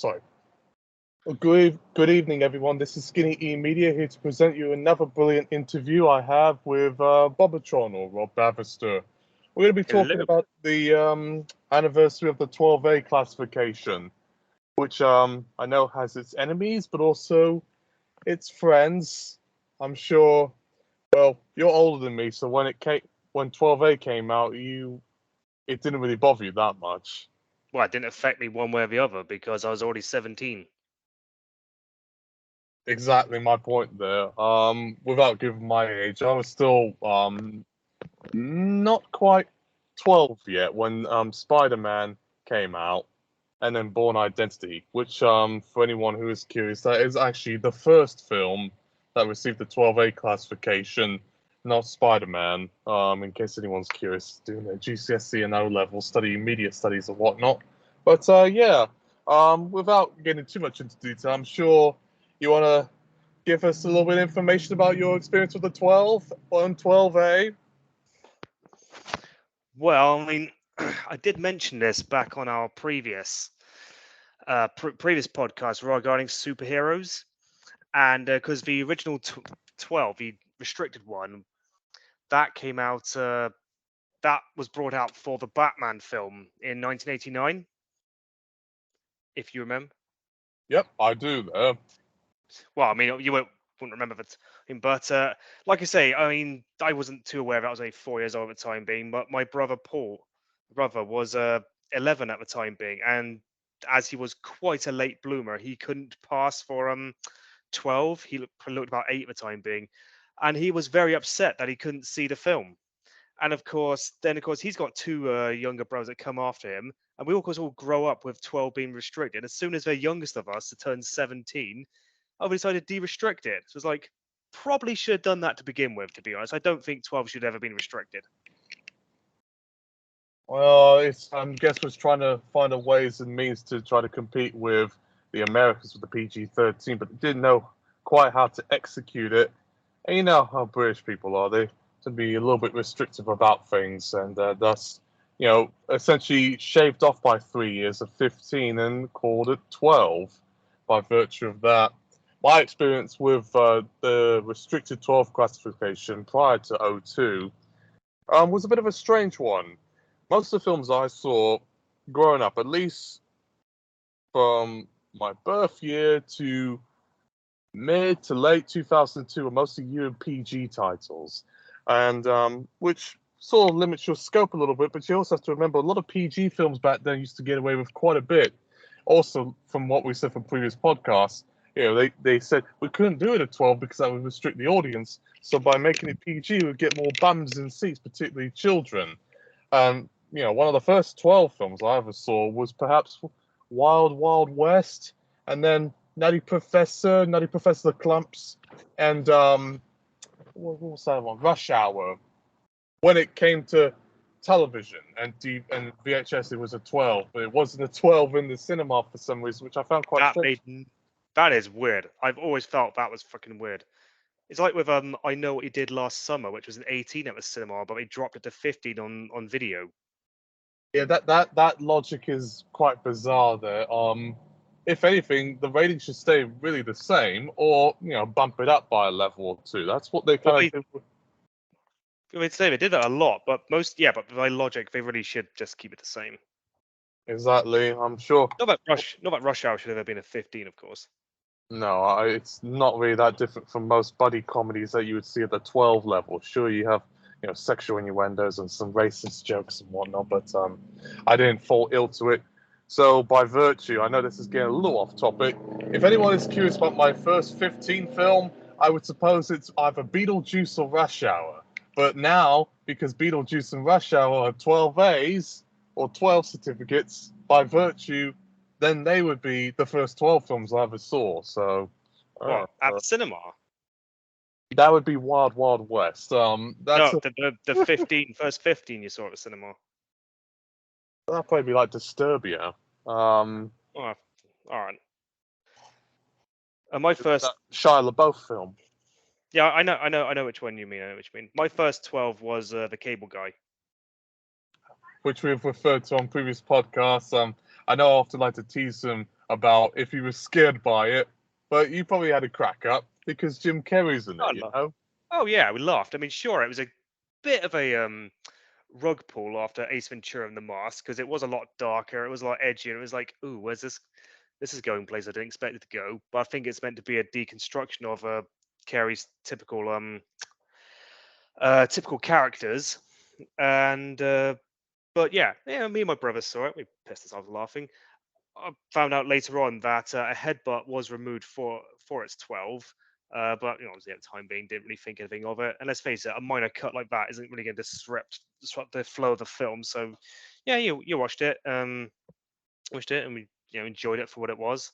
Sorry. Well, good evening, everyone. This is Skinny E Media here to present you another brilliant interview I have with Bobatron or Rob Bavister. We're going to be talking about the anniversary of the 12A classification, which I know has its enemies, but also its friends. I'm sure. Well, you're older than me, so when 12A came out, it didn't really bother you that much. Well, it didn't affect me one way or the other because I was already 17. Exactly my point there. Without giving my age, I was still not quite 12 yet when Spider-Man came out, and then Bourne Identity, which for anyone who is curious, that is actually the first film that received the 12A classification, not Spider-Man. In case anyone's curious, doing their GCSE and O level, studying media studies and whatnot. But yeah, without getting too much into detail, I'm sure you want to give us a little bit of information about your experience with the 12A. Well, I mean, I did mention this back on our previous podcast regarding superheroes, and because the original 12, the restricted one, that came out, that was brought out for the Batman film in 1989, if you remember. Yep, I do. Well, I mean, you wouldn't remember that, but like I say, I mean, I wasn't too aware. I was only 4 years old at the time being, but my brother Paul, was 11 at the time being, and as he was quite a late bloomer, he couldn't pass for 12. He looked about 8 at the time being, and he was very upset that he couldn't see the film. And of course, he's got two younger brothers that come after him, and we of course all grow up with 12 being restricted. As soon as the youngest of us turned 17. We decided to de-restrict it. So it's like, probably should have done that to begin with, to be honest. I don't think 12 should have ever been restricted. Well, I guess was trying to find a ways and means to try to compete with the Americans with the PG-13, but they didn't know quite how to execute it. And you know how British people are. They to be a little bit restrictive about things, and thus, essentially shaved off by 3 years of 15 and called it 12 by virtue of that. My experience with the restricted 12 classification prior to 02 was a bit of a strange one. Most of the films I saw growing up, at least from my birth year to mid to late 2002, are mostly UPG titles, and which sort of limits your scope a little bit, but you also have to remember a lot of PG films back then used to get away with quite a bit. Also, from what we said from previous podcasts, they said we couldn't do it at 12 because that would restrict the audience. So by making it PG, we'd get more bums in seats, particularly children. And one of the first 12 films I ever saw was perhaps Wild Wild West, and then Nutty Professor the Clumps, and what was that one? Rush Hour. When it came to television and VHS, it was a 12, but it wasn't a 12 in the cinema for some reason, which I found quite strange. That is weird. I've always felt that was fucking weird. It's like with I Know What You Did Last Summer, which was an 18 at the cinema, but they dropped it to 15 on video. Yeah, that logic is quite bizarre there. If anything, the rating should stay really the same, or bump it up by a level or two. That's what they kind of do. They'd say they did that a lot, but but by logic, they really should just keep it the same. Exactly, I'm sure. Not that Rush Hour should have been a 15, of course. No, it's not really that different from most buddy comedies that you would see at the 12 level. Sure, you have sexual innuendos and some racist jokes and whatnot, but I didn't fall ill to it. So by virtue, I know this is getting a little off topic. If anyone is curious about my first 15 film, I would suppose it's either Beetlejuice or Rush Hour. But now, because Beetlejuice and Rush Hour are 12As or 12 certificates, by virtue, then they would be the first 12 films I ever saw. So, at the cinema? That would be Wild Wild West. That's the first 15 you saw at the cinema. That'd probably be like Disturbia. All right. My first Shia LaBeouf film. Yeah, I know which one you mean. I know which you mean. My first 12 was The Cable Guy, which we've referred to on previous podcasts. I know I often like to tease them about if you were scared by it, but you probably had a crack up because Jim Carrey's in I it, you laughed. know? Oh yeah, we laughed. I mean, sure, it was a bit of a rug pull after Ace Ventura and the Mask because it was a lot darker, it was a lot edgier. It was like, ooh, where's this? This is going place I didn't expect it to go. But I think it's meant to be a deconstruction of Carrey's typical characters. And but yeah, me and my brother saw it. We pissed ourselves laughing. I found out later on that a headbutt was removed for its 12. But obviously at the time being, didn't really think anything of it. And let's face it, a minor cut like that isn't really going to disrupt the flow of the film. So, yeah, you watched it, and we enjoyed it for what it was.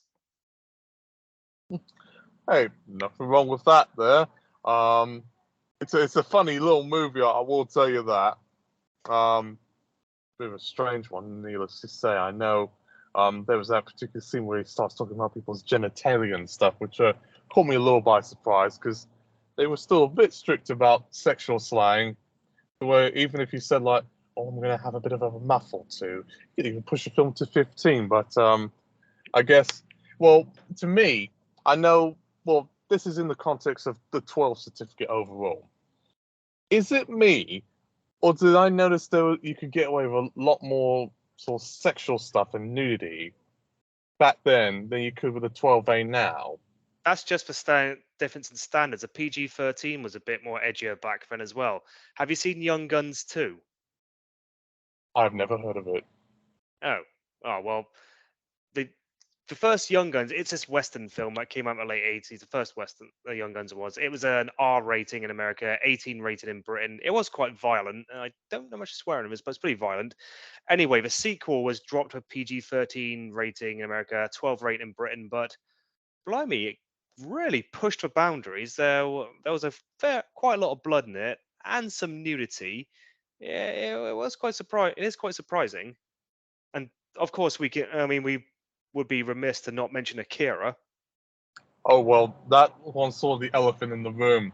Hey, nothing wrong with that there. It's a funny little movie, I will tell you that. Bit of a strange one, needless to say. I know there was that particular scene where he starts talking about people's genitalia and stuff, which caught me a little by surprise because they were still a bit strict about sexual slang. Where even if you said like, "Oh, I'm going to have a bit of a muff or two," you could even push the film to 15. But I guess, well, to me, I know. Well, this is in the context of the 12 certificate overall. Is it me, or did I notice that you could get away with a lot more sort of sexual stuff and nudity back then than you could with a 12A now? That's just for difference in standards. A PG-13 was a bit more edgier back then as well. Have you seen Young Guns 2? I've never heard of it. Oh, well, the the first Young Guns, it's this Western film that came out in the late 80s. The first Western, the Young Guns was. It was an R rating in America, 18 rated in Britain. It was quite violent. And I don't know much swearing in this, but it's pretty violent. Anyway, the sequel was dropped to a PG-13 rating in America, 12 rating in Britain. But blimey, it really pushed the boundaries. There was quite a lot of blood in it and some nudity. Yeah, it was quite surprising. It is quite surprising. And of course, we would be remiss to not mention Akira. Oh well, that one saw the elephant in the room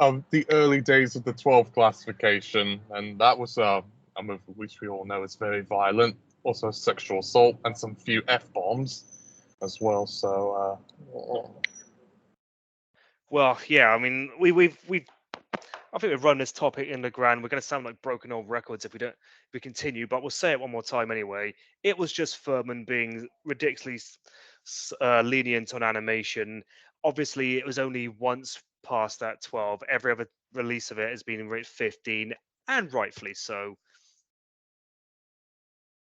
of the early days of the 12 classification, and that was a movie which we all know is very violent, also sexual assault and some few f bombs as well. So Well, yeah, I mean, I think we've run this topic in the ground. We're going to sound like broken old records if we continue, but we'll say it one more time anyway. It was just Furman being ridiculously lenient on animation. Obviously, it was only once past that 12. Every other release of it has been rated 15, and rightfully so.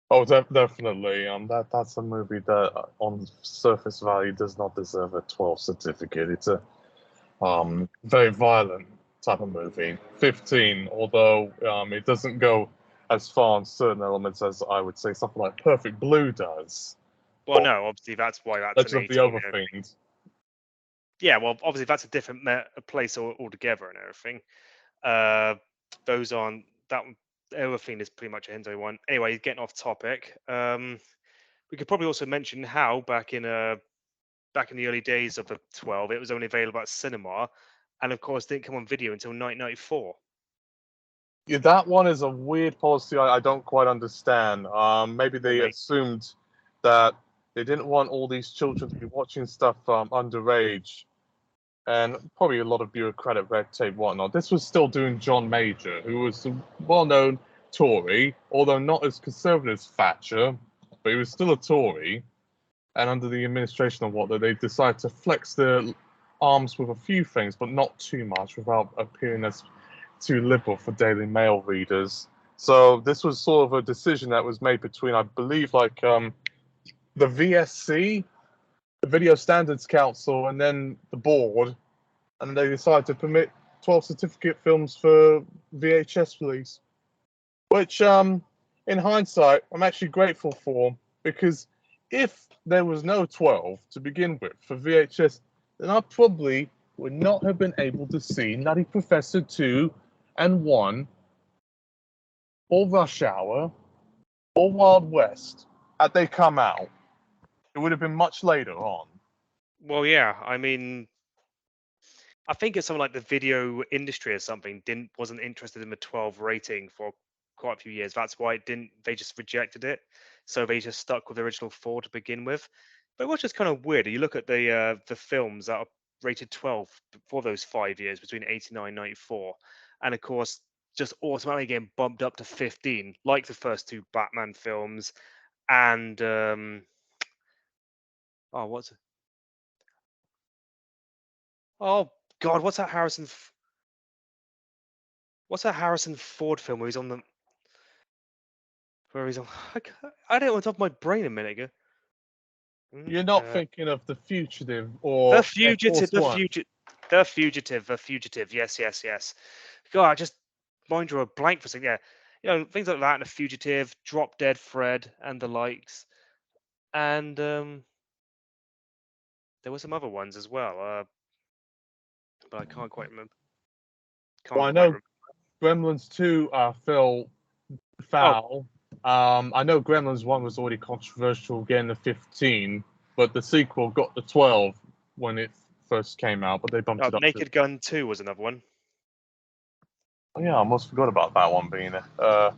oh, definitely. That's a movie that on surface value does not deserve a 12 certificate. It's a very violent type of movie. 15, although it doesn't go as far on certain elements as I would say something like Perfect Blue does. Well, no, obviously that's why that's an Legend of the 18 and everything. Overfiend. Yeah, well, obviously that's a different place altogether and everything. Those on that one, Overfiend is pretty much a Hentai one. Anyway, getting off topic. We could probably also mention how back in the early days of the 12, it was only available at cinema, and of course didn't come on video until 1994. Yeah, that one is a weird policy I don't quite understand. Maybe they Really? assumed that they didn't want all these children to be watching stuff underage, and probably a lot of bureaucratic red tape, whatnot. This was still doing John Major, who was a well-known Tory, although not as conservative as Thatcher, but he was still a Tory. And under the administration of what they decided to flex their arms with a few things, but not too much, without appearing as too liberal for Daily Mail readers. So this was sort of a decision that was made between, I believe, like the VSC, the Video Standards Council, and then the board, and they decided to permit 12 certificate films for VHS release, which, in hindsight, I'm actually grateful for, because if there was no 12 to begin with for VHS, then I probably would not have been able to see Nutty Professor 2 and 1, or Rush Hour, or Wild West had they come out. It would have been much later on. Well, yeah. I mean, I think it's something like the video industry or something wasn't interested in the 12 rating for quite a few years. That's why it didn't. They just rejected it. So they just stuck with the original 4 to begin with. But what's just kind of weird, you look at the films that are rated 12 for those 5 years between 89 and 94, and of course just automatically getting bumped up to 15, like the first two Batman films, and oh, oh God, what's that Harrison Ford film where he's on the where he's on? I don't know on top of my brain a minute ago. You're not Uh, thinking of The Fugitive the or Air Fugitive, Force One. The Fugitive. Yes, yes, yes. God, I just mind drew a blank for a second. Yeah, things like that, and The Fugitive, Drop Dead Fred, and the likes, and there were some other ones as well, but I can't quite remember. Well, Can't I quite know remember. Gremlins 2 fell Oh, foul. I know Gremlins 1 was already controversial, getting the 15, but the sequel got the 12 when it first came out, but they bumped it up to. Naked Gun 2 was another one. Oh, yeah, I almost forgot about that one being a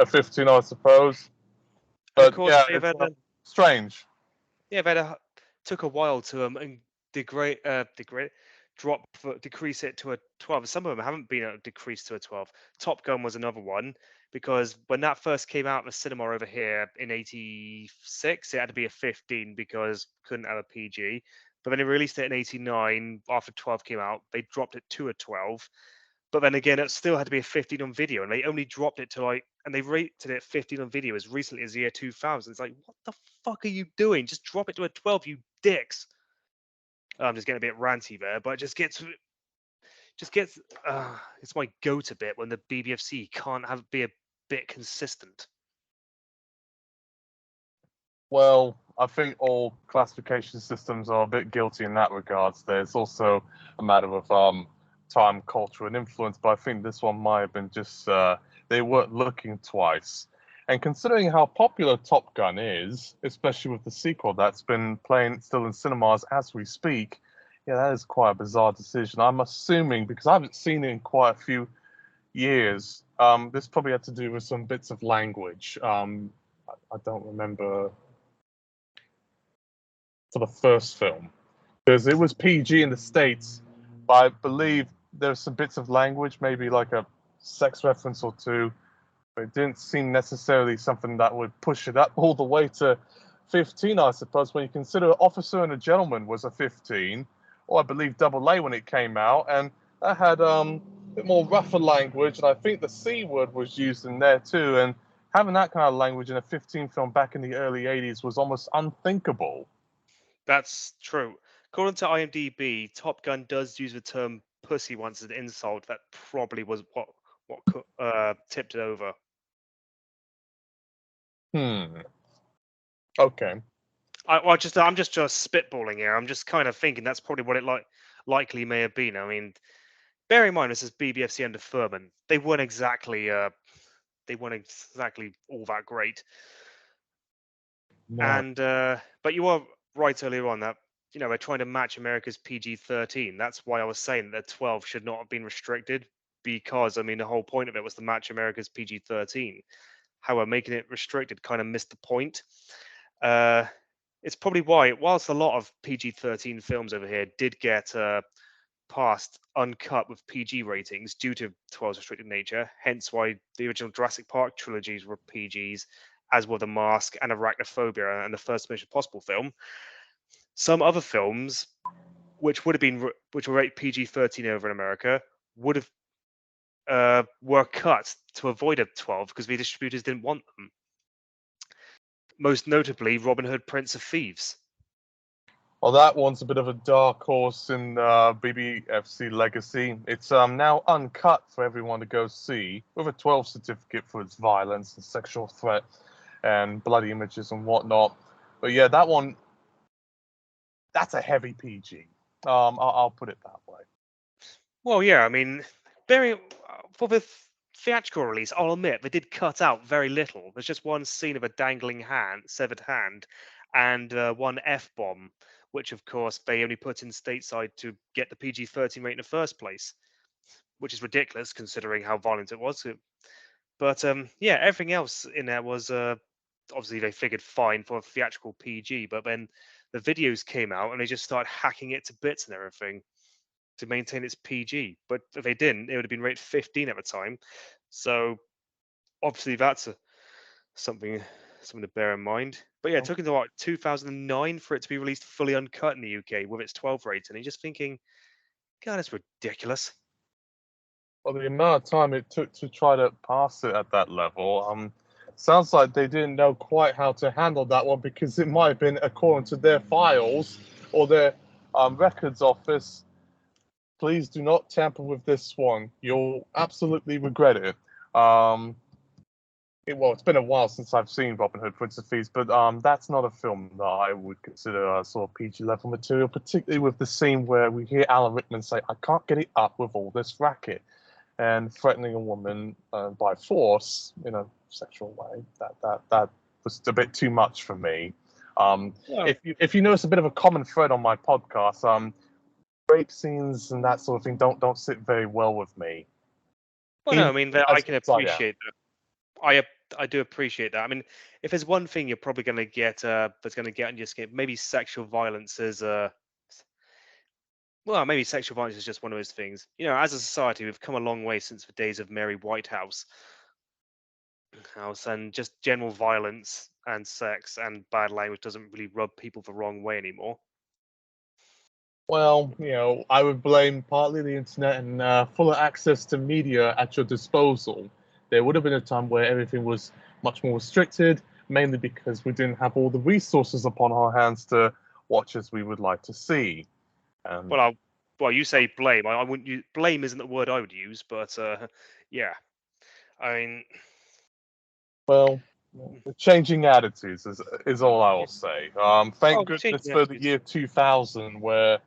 15, I suppose. And of But course, yeah, they've it's had a, strange. yeah, they've had a, took a while to decrease it to a 12. Some of them haven't been decreased to a 12. Top Gun was another one because when that first came out in the cinema over here in '86, it had to be a 15 because couldn't have a PG. But then they released it in '89 after 12 came out. They dropped it to a 12. But then again, it still had to be a 15 on video, and they only dropped it to and they rated it 15 on video as recently as the year 2000. It's like, what the fuck are you doing? Just drop it to a 12, you dicks. I'm just getting a bit ranty there, but it just gets it's my go-to bit when the BBFC can't be a bit consistent. Well, I think all classification systems are a bit guilty in that regards. There's also a matter of time, culture, and influence, but I think this one might have been just they weren't looking twice. And considering how popular Top Gun is, especially with the sequel that's been playing still in cinemas as we speak, yeah, that is quite a bizarre decision. I'm assuming, because I haven't seen it in quite a few years, this probably had to do with some bits of language. I don't remember for the first film because it was PG in the States, but I believe there's some bits of language, maybe like a sex reference or two, but it didn't seem necessarily something that would push it up all the way to 15, I suppose, when you consider Officer and a Gentleman was a 15, or I believe Double A when it came out, and that had a bit more rougher language, and I think the C word was used in there too, and having that kind of language in a 15 film back in the early 80s was almost unthinkable. That's true. According to IMDb, Top Gun does use the term "pussy" once as an insult. That probably was what tipped it over. Hmm. Okay. I'm just spitballing here. I'm just kind of thinking that's probably what it likely may have been. I mean, bear in mind this is BBFC under Furman. They weren't exactly all that great. No. And but you are right earlier on that they're trying to match America's PG-13. That's why I was saying that 12 should not have been restricted because I mean the whole point of it was to match America's PG-13. However, making it restricted kind of missed the point. Uh, it's probably why, whilst a lot of PG-13 films over here did get passed uncut with PG ratings due to 12's restricted nature, hence why the original Jurassic Park trilogies were PGs, as were The Mask and Arachnophobia and the first Mission Possible film. Some other films, which would have been which were rated PG-13 over in America, would have were cut to avoid a 12 because the distributors didn't want them. Most notably, Robin Hood, Prince of Thieves. Well, that one's a bit of a dark horse in BBFC legacy. It's now uncut for everyone to go see with a 12 certificate for its violence and sexual threat and bloody images and whatnot. But yeah, that one, that's a heavy PG. I'll put it that way. Well, yeah, I mean, for the theatrical release, I'll admit they did cut out very little. There's just one scene of a dangling severed hand, and one f-bomb, which of course they only put in stateside to get the PG-13 rate in the first place, which is ridiculous considering how violent it was. But yeah, everything else in there was obviously they figured fine for a theatrical PG, but then the videos came out and they just started hacking it to bits and everything to maintain its PG. But if they didn't, it would have been rated 15 at the time. So obviously that's something to bear in mind. But yeah, it took until like 2009 for it to be released fully uncut in the UK with its 12 rating. And you're just thinking, God, that's ridiculous. Well, the amount of time it took to try to pass it at that level, sounds like they didn't know quite how to handle that one, because it might have been according to their files or their records office. Please do not tamper with this one. You'll absolutely regret it. It's been a while since I've seen Robin Hood, Prince of Thieves, but that's not a film that I would consider sort of PG level material, particularly with the scene where we hear Alan Rickman say, "I can't get it up with all this racket," and threatening a woman by force in a sexual way. That was a bit too much for me. If you notice a bit of a common thread on my podcast, rape scenes and that sort of thing don't sit very well with me. Well, no, I mean, I can appreciate that. I do appreciate that. I mean, if there's one thing you're probably going to get that's going to get on your skin, maybe sexual violence is well, maybe sexual violence is just one of those things. You know, as a society, we've come a long way since the days of Mary Whitehouse, and just general violence and sex and bad language doesn't really rub people the wrong way anymore. Well, I would blame partly the internet and fuller access to media at your disposal. There would have been a time where everything was much more restricted, mainly because we didn't have all the resources upon our hands to watch as we would like to see. Well, you say blame. I wouldn't use blame. Isn't the word I would use, but yeah. I mean, well, changing attitudes is all I will say. Thank goodness for the year 2000, where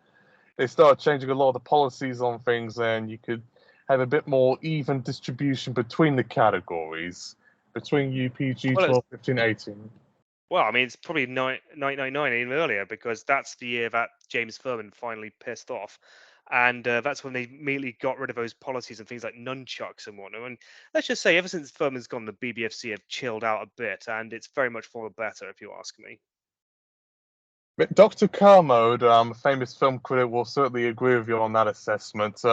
they started changing a lot of the policies on things, and you could have a bit more even distribution between the categories, between UPG 12, 15, 18. Well, I mean, it's probably 1999, even earlier, because that's the year that James Furman finally pissed off. And that's when they immediately got rid of those policies and things like nunchucks and whatnot. And let's just say, ever since Furman's gone, the BBFC have chilled out a bit, and it's very much for the better, if you ask me. Dr. Kermode, a famous film critic, will certainly agree with you on that assessment.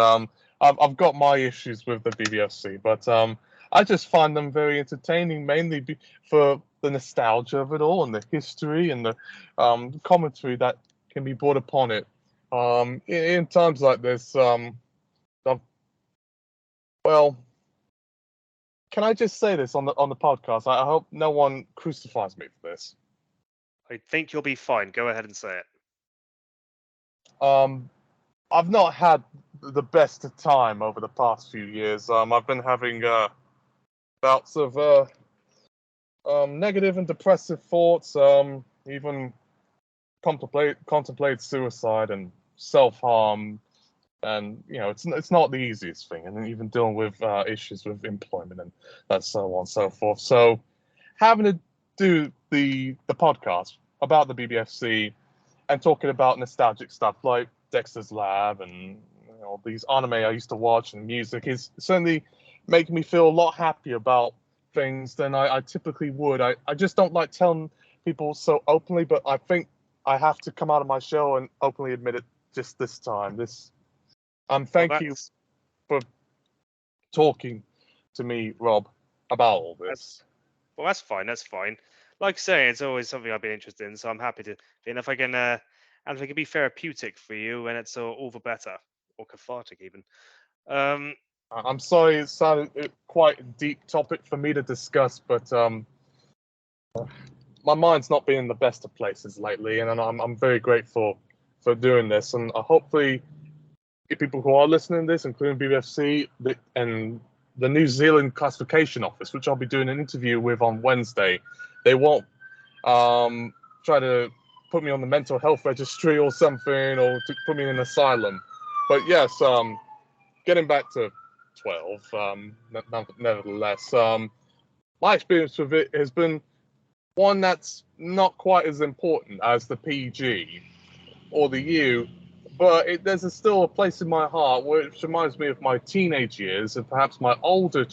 I've got my issues with the BBFC, but I just find them very entertaining, mainly for the nostalgia of it all and the history and the commentary that can be brought upon it. In times like this, well, can I just say this on the podcast? I hope no one crucifies me for this. I think you'll be fine. Go ahead and say it. I've not had the best of time over the past few years. I've been having bouts of negative and depressive thoughts. Even contemplate suicide and self-harm, and it's not the easiest thing. And even dealing with issues with employment and so on and so forth. So having to do the podcast about the BBFC and talking about nostalgic stuff like Dexter's Lab and these anime I used to watch and music is certainly making me feel a lot happier about things than I typically would. I just don't like telling people so openly, but I think I have to come out of my shell and openly admit it just this time. Thank you for talking to me, Rob, about all this. Well, that's fine. That's fine. Like I say, it's always something I've been interested in, so I'm happy to. And if I can, be therapeutic for you, and it's all the better, or cathartic even. I'm sorry, it sounded quite a deep topic for me to discuss, but my mind's not been in the best of places lately, and I'm very grateful for doing this. And hopefully, people who are listening to this, including BBFC and the New Zealand Classification Office, which I'll be doing an interview with on Wednesday, they won't try to put me on the mental health registry or something, or to put me in an asylum. But yes, getting back to 12, nevertheless, my experience with it has been one that's not quite as important as the PG or the U, but there's still a place in my heart which reminds me of my teenage years and perhaps my older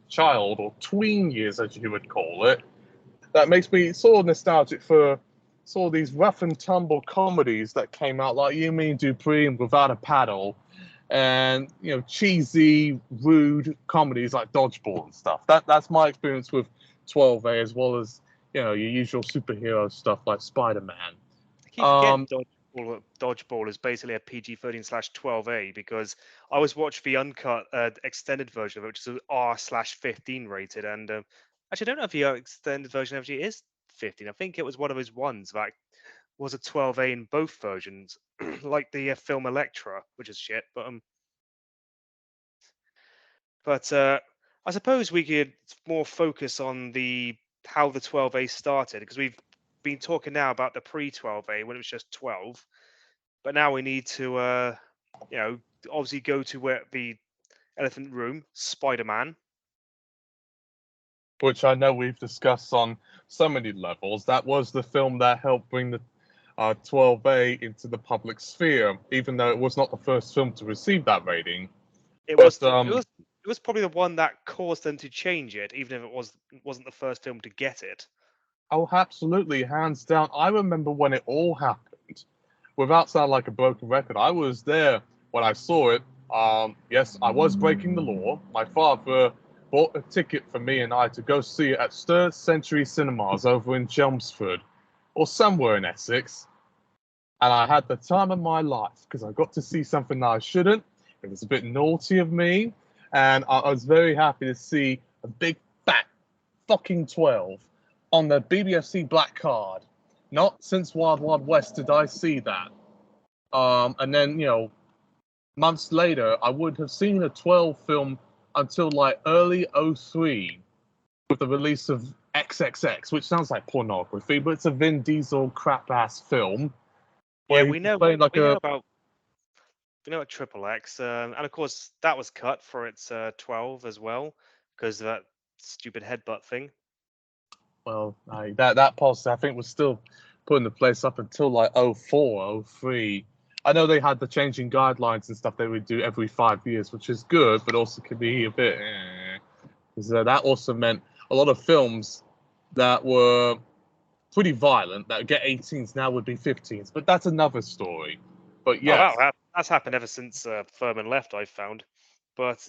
child or tween years, as you would call it. That makes me sort of nostalgic for saw these rough and tumble comedies that came out, like You Mean Dupree and Without a Paddle, and cheesy, rude comedies like Dodgeball and stuff. That's my experience with 12A, as well as your usual superhero stuff like Spider-Man. I keep forgetting Dodgeball is basically a PG-13/12A, because I always watched the uncut extended version of it, which is R/15 rated, and actually I don't know if the extended version actually is 15. I think it was one of those ones that was a 12A in both versions, like the film Electra, which is shit. But I suppose we could more focus on how the 12A started, because we've been talking now about the pre-12A when it was just 12, but now we need to obviously go to where the elephant room, Spider-Man. Which I know we've discussed on so many levels. That was the film that helped bring the 12A into the public sphere, even though it was not the first film to receive that rating. It was probably the one that caused them to change it, even if it wasn't the first film to get it. Oh, absolutely, hands down. I remember when it all happened. Without sounding like a broken record, I was there when I saw it. Yes, I was breaking the law. My father bought a ticket for me and I to go see it at Third Century Cinemas over in Chelmsford, or somewhere in Essex. And I had the time of my life because I got to see something that I shouldn't. It was a bit naughty of me, and I was very happy to see a big fat fucking 12 on the BBFC black card. Not since Wild Wild West did I see that. And then, months later, I would have seen a 12 film until like early 03 with the release of XXX, which sounds like pornography, but it's a Vin Diesel crap ass film. Yeah, we know about Triple X, and of course that was cut for its 12 as well, because of that stupid headbutt thing. Well, that policy I think was still put into place up until like 04, 03. I know they had the changing guidelines and stuff they would do every 5 years, which is good, but also could be a bit. Because that also meant a lot of films that were pretty violent that would get 18s now would be 15s, but that's another story. But yes, that's happened ever since Furman left, I've found. But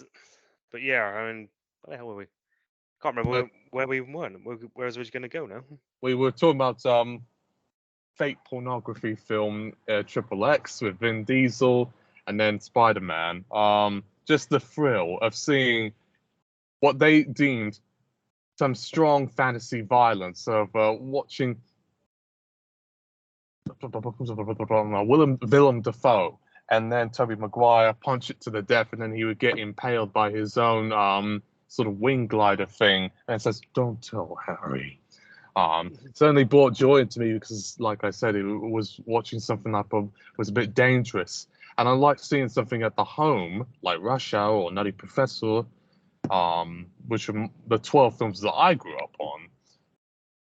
yeah, I mean, where the hell were we? Can't remember where we were. Where was we going to go now? We were talking about fake pornography film Triple X with Vin Diesel and then Spider-Man. Just the thrill of seeing what they deemed some strong fantasy violence, of watching Willem Dafoe and then Tobey Maguire punch it to the death, and then he would get impaled by his own sort of wing glider thing, and it says, "Don't tell Harry." Certainly brought joy into me because, like I said, it was watching something that was a bit dangerous, and I like seeing something at the home like Rush Hour or Nutty Professor, which are the 12 films that I grew up on.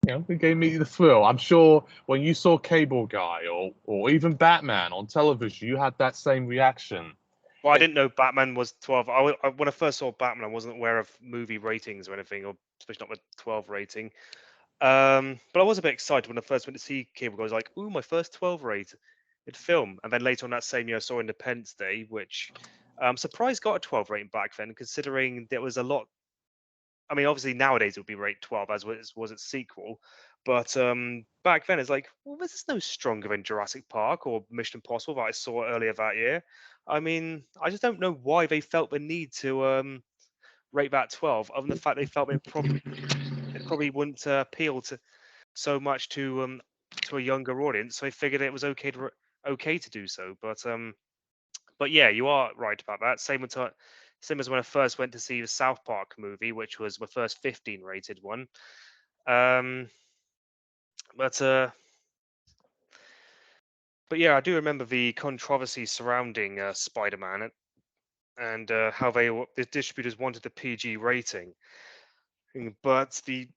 It gave me the thrill. I'm sure when you saw Cable Guy or even Batman on television, you had that same reaction. Well, I didn't know Batman was 12. When I first saw Batman, I wasn't aware of movie ratings or anything, or especially not the 12 rating. But I was a bit excited when I first went to see Cable Guy. I was like, "Ooh, my first 12 rated film!" And then later on that same year, I saw Independence Day, which I'm surprised got a 12 rating back then, considering there was a lot. I mean, obviously nowadays it would be rated 12 as was its sequel, but back then it's like, well, this is no stronger than Jurassic Park or Mission Impossible that I saw earlier that year. I mean, I just don't know why they felt the need to rate that 12, other than the fact they felt it probably wouldn't appeal to so much to a younger audience. So I figured it was okay to do so. But yeah, you are right about that. Same as when I first went to see the South Park movie, which was my first 15 rated one. But yeah, I do remember the controversy surrounding Spider-Man and how the distributors wanted the PG rating, but the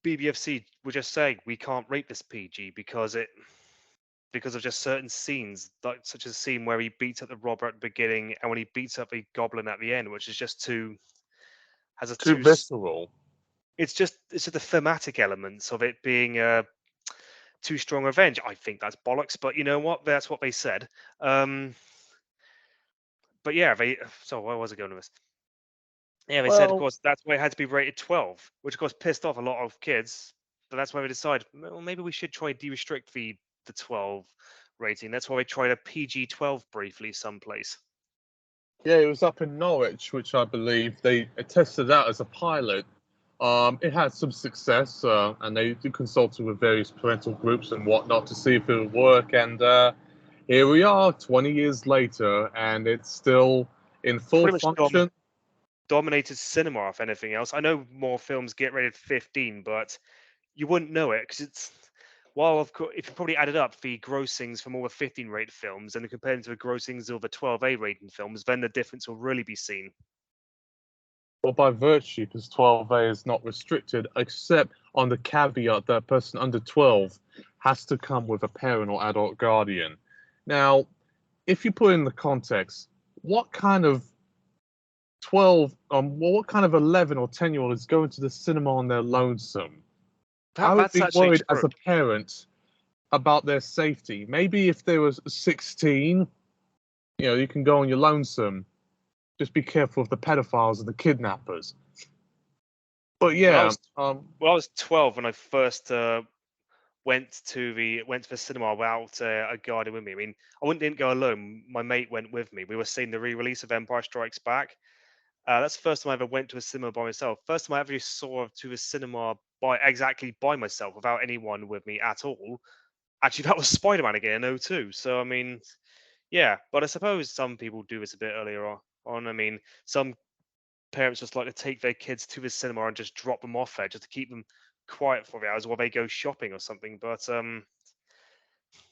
BBFC were just saying we can't rate this PG because of just certain scenes, like such as a scene where he beats up the robber at the beginning and when he beats up the goblin at the end, which is just too visceral. It's just the thematic elements of it being too strong revenge. I think that's bollocks, but you know what? That's what they said. But yeah, so where was I going with this? Yeah, they said, of Well, course, that's why it had to be rated 12, which of course pissed off a lot of kids. But that's why they decided, well, maybe we should try de-restrict the 12 rating. That's why we tried a PG-12 briefly someplace. yeah, it was up in Norwich, which I believe they tested out as a pilot. It had some success, and they consulted with various parental groups and whatnot to see if it would work. And here we are, 20 years later, and it's still in full Pretty much function. dominated cinema, if anything else. I know more films get rated 15, but you wouldn't know it because it's while of course if you probably added up the grossings from all the 15 rated films and compared to the grossings of the 12A rated films, then the difference will really be seen. Well, by virtue, because 12A is not restricted, except on the caveat that a person under 12 has to come with a parent or adult guardian. Now, if you put in the context, what kind of what kind of 11 or 10-year-old is going to the cinema on their lonesome? I would That's be actually worried as true. a parent about their safety. Maybe if they was 16, you can go on your lonesome. Just be careful of the pedophiles and the kidnappers. But When I yeah, was when I was 12 when I first went to the cinema without a guardian with me. I mean, didn't go alone. My mate went with me. We were seeing the re-release of Empire Strikes Back. That's the first time I ever went to a cinema by myself. First time I ever saw to a cinema by myself without anyone with me at all. Actually, that was Spider-Man again in '02. So I mean, yeah. But I suppose some people do this a bit earlier on. I mean, some parents just like to take their kids to the cinema and just drop them off there just to keep them quiet for the hours while they go shopping or something. But to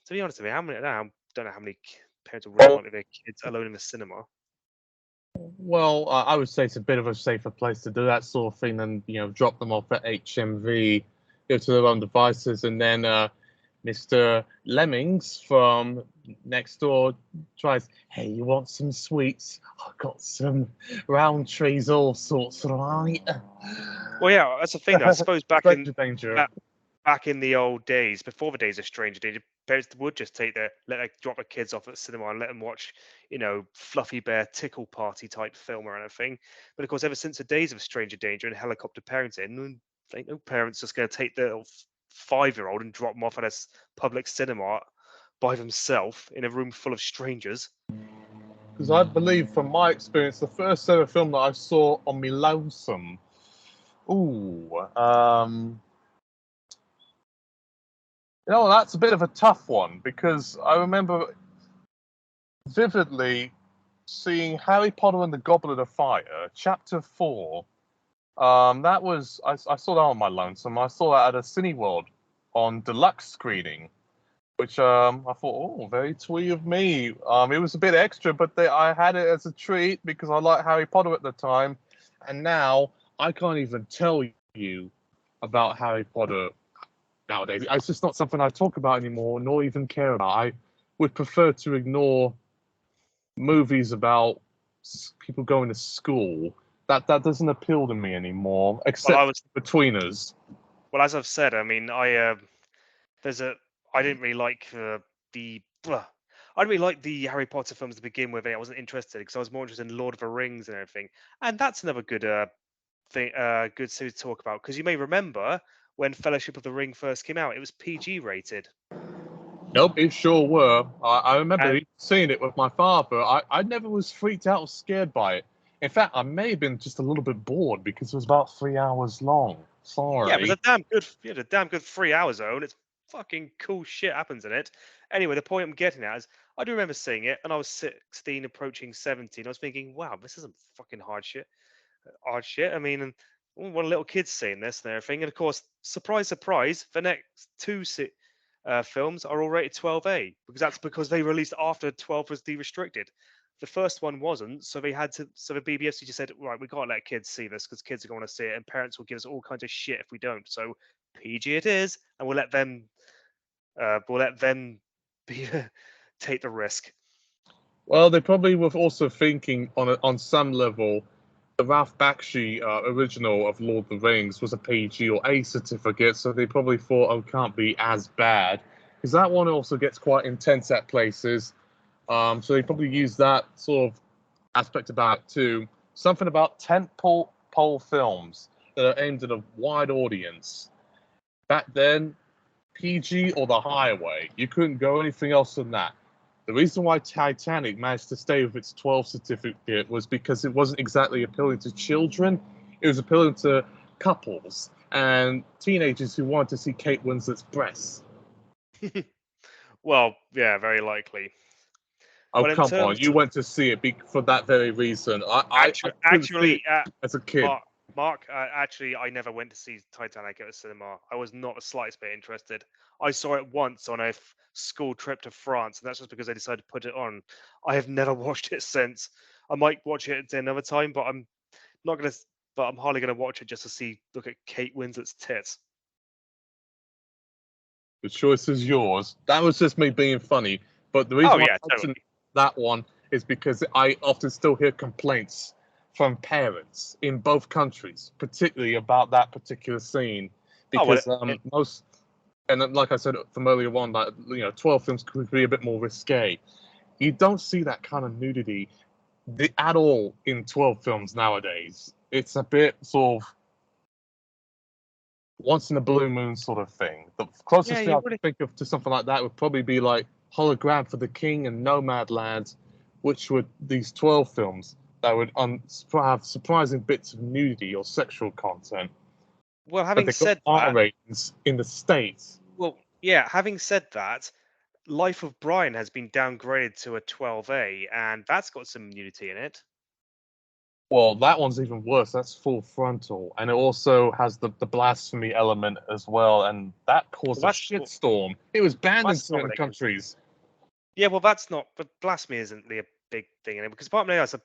be honest with you, I don't know how many parents will really want their kids alone in the cinema. well, I would say it's a bit of a safer place to do that sort of thing than drop them off at HMV, go to their own devices, and then Mr. Lemmings from next door tries, hey, you want some sweets? I've got some round trees, all sorts, right? Well, yeah, that's the thing. Though. I suppose Stranger danger. back in the old days, before the days of Stranger Danger, parents would just drop their kids off at the cinema and let them watch, Fluffy Bear Tickle Party type film or anything. But of course, ever since the days of Stranger Danger and helicopter parenting, ain't no parents just going to take their 5-year-old and drop them off at a public cinema by themselves in a room full of strangers. Because I believe, from my experience, the first ever film that I saw on me lonesome. That's a bit of a tough one because I remember vividly seeing Harry Potter and the Goblet of Fire, Chapter 4. I saw that on my lonesome. I saw that at a Cineworld on deluxe screening, which I thought, oh, very twee of me. It was a bit extra, but I had it as a treat because I liked Harry Potter at the time, and now I can't even tell you about Harry Potter nowadays. It's just not something I talk about anymore, nor even care about. I would prefer to ignore movies about people going to school. That doesn't appeal to me anymore, except between us. Well, as I've said, I mean, I didn't really like I didn't really like the Harry Potter films to begin with. I wasn't interested because I was more interested in Lord of the Rings and everything. And that's another good good series to talk about because you may remember when Fellowship of the Ring first came out, it was PG rated. Nope, it sure were. I remember And seeing it with my father. I never was freaked out or scared by it. In fact, I may have been just a little bit bored because it was about 3 hours long. Sorry. yeah, it was a damn good 3 hour zone. It's fucking cool shit happens in it. Anyway, the point I'm getting at is I do remember seeing it and I was 16 approaching 17. I was thinking, wow, this isn't fucking hard shit. I mean, and what a little kid's seeing this and everything. And of course, surprise, surprise, the next two films are all rated 12A because they released after 12 was de-restricted. The first one wasn't, so they had to. So the BBFC just said, right, we can't let kids see this because kids are going to see it, and parents will give us all kinds of shit if we don't. So PG it is, and we'll let them. Be take the risk. Well, they probably were also thinking on some level the Ralph Bakshi original of Lord of the Rings was a PG or A certificate, so they probably thought, oh, it can't be as bad. Because that one also gets quite intense at places. So they probably use that sort of aspect about it too. Something about tentpole films that are aimed at a wide audience. Back then, PG or the highway. You couldn't go anything else than that. The reason why Titanic managed to stay with its 12 certificate was because it wasn't exactly appealing to children. It was appealing to couples and teenagers who wanted to see Kate Winslet's breasts. Well, yeah, very likely. Oh, But in come on. terms You of went to see it for that very reason. I couldn't see it actually, as a kid. Mark, actually, I never went to see Titanic at the cinema. I was not the slightest bit interested. I saw it once on a school trip to France, and that's just because they decided to put it on. I have never watched it since. I might watch it another time, but I'm not gonna. But I'm hardly gonna watch it just to look at Kate Winslet's tits. The choice is yours. That was just me being funny. But the Oh reason why yeah, I totally. mentioned that one is because I often still hear complaints from parents in both countries, particularly about that particular scene. Oh well, Because most, and then, like I said from earlier on, that 12 films could be a bit more risque. You don't see that kind of nudity at all in 12 films nowadays. It's a bit sort of once in a blue moon sort of thing. The yeah, closest thing you I can really. think of to something like that would probably be like Hologram for the King and Nomadland, which were these 12 films that would have surprising bits of nudity or sexual content. Well, But having they got said R that, ratings in the States. well, yeah, having said that, Life of Brian has been downgraded to a 12A, and that's got some nudity in it. Well, that one's even worse. That's full frontal. And it also has the blasphemy element as well. And that caused Well, a that's well, shitstorm. It was banned in that's not certain what they can. countries. Yeah, well, that's not. But blasphemy isn't really a big thing in it because apart from that,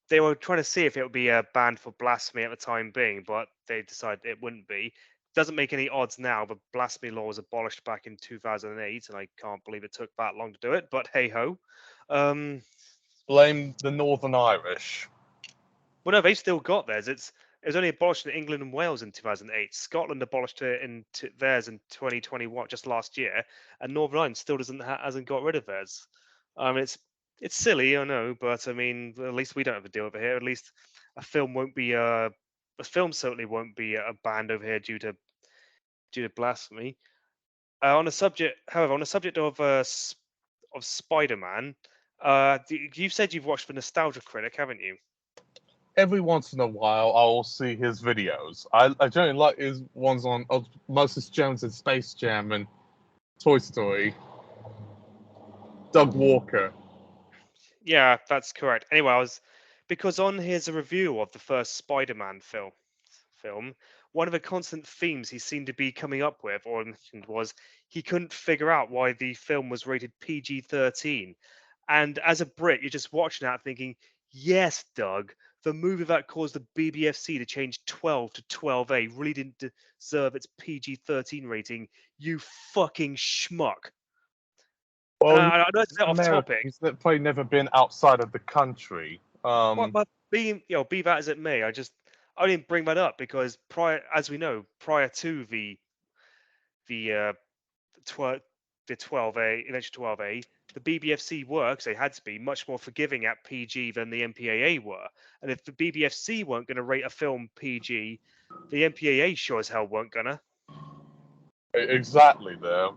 they were trying to see if it would be a ban for blasphemy at the time being, but they decided it wouldn't be. Doesn't make any odds now, but blasphemy law was abolished back in 2008, and I can't believe it took that long to do it. But hey ho. Blame the Northern Irish. Well, no, they've still got theirs. It was only abolished in England and Wales in 2008. Scotland abolished it theirs in 2021, just last year, and Northern Ireland still hasn't got rid of theirs. It's silly, I know, but I mean, at least we don't have to deal with it here. At least a film certainly won't be banned over here due to blasphemy. On the subject, however, on the subject of Spider-Man, you've said you've watched the Nostalgia Critic, haven't you? Every once in a while, I will see his videos. I generally like his ones on Moses Jones and Space Jam and Toy Story. Doug Walker. Yeah, that's correct. Anyway, because on his review of the first Spider-Man film, one of the constant themes he seemed to be coming up with or mentioned was he couldn't figure out why the film was rated PG-13. And as a Brit, you're just watching that thinking, yes, Doug, the movie that caused the BBFC to change 12 to 12A really didn't deserve its PG-13 rating, you fucking schmuck. And Well, I know it's a bit off topic. Americans that probably never been outside of the country. But be that as it may, I didn't bring that up because as we know, prior to the uh, the 12A, eventual 12A, the BBFC were, 'cause they had to be, much more forgiving at PG than the MPAA were. And if the BBFC weren't going to rate a film PG, the MPAA sure as hell weren't gonna. Exactly there.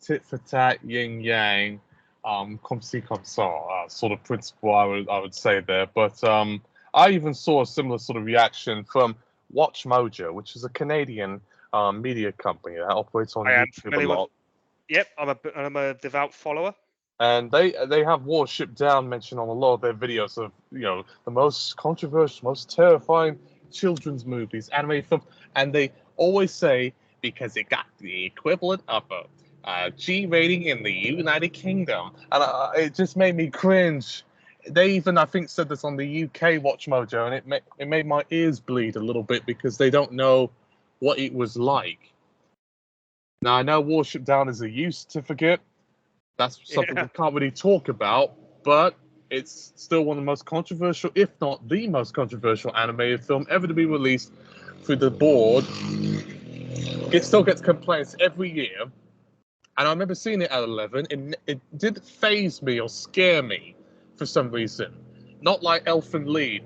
Tit for tat, yin yang, comme ci comme ça, sort of principle I would say there. But I even saw a similar sort of reaction from Watch Mojo, which is a Canadian media company that operates on I am YouTube a familiar with. lot. Yep, I'm a devout follower. And they have Warship Down mentioned on a lot of their videos of the most controversial, most terrifying children's movies, animated films, and they always say because it got the equivalent of a G rating in the United Kingdom, and it just made me cringe. They even I think said this on the UK Watch Mojo, and it made my ears bleed a little bit because they don't know what it was like. Now I know Warship Down is a U certificate. That's something Yeah. we can't really talk about, but It's still one of the most controversial, if not the most controversial animated film ever to be released through the board. It still gets complaints every year. And I remember seeing it at 11, and it didn't faze me or scare me for some reason. Not like Elfin Lied,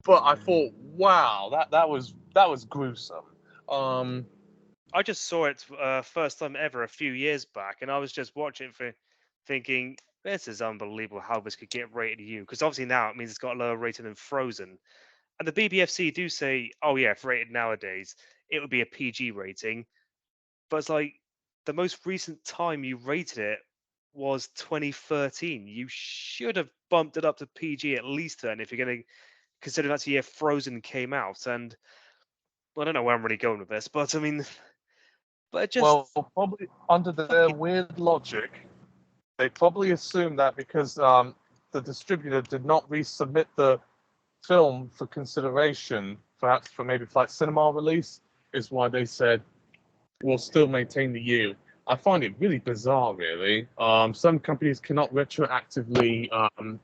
but I thought, wow, that was gruesome. I just saw it first time ever a few years back, and I was just watching it for thinking, this is unbelievable how this could get rated U. Because obviously now it means it's got a lower rating than Frozen. And the BBFC do say, oh yeah, if rated nowadays, it would be a PG rating. But it's like the most recent time you rated it was 2013. You should have bumped it up to PG at least then, if you're going to consider that's the year Frozen came out. And well, I don't know where I'm really going with this, but I mean, but it just well, probably under their fucking weird logic, they probably assumed that because the distributor did not resubmit the film for consideration, perhaps for maybe like cinema release, is why they said we'll still maintain the U. I find it really bizarre, really. Some companies cannot retroactively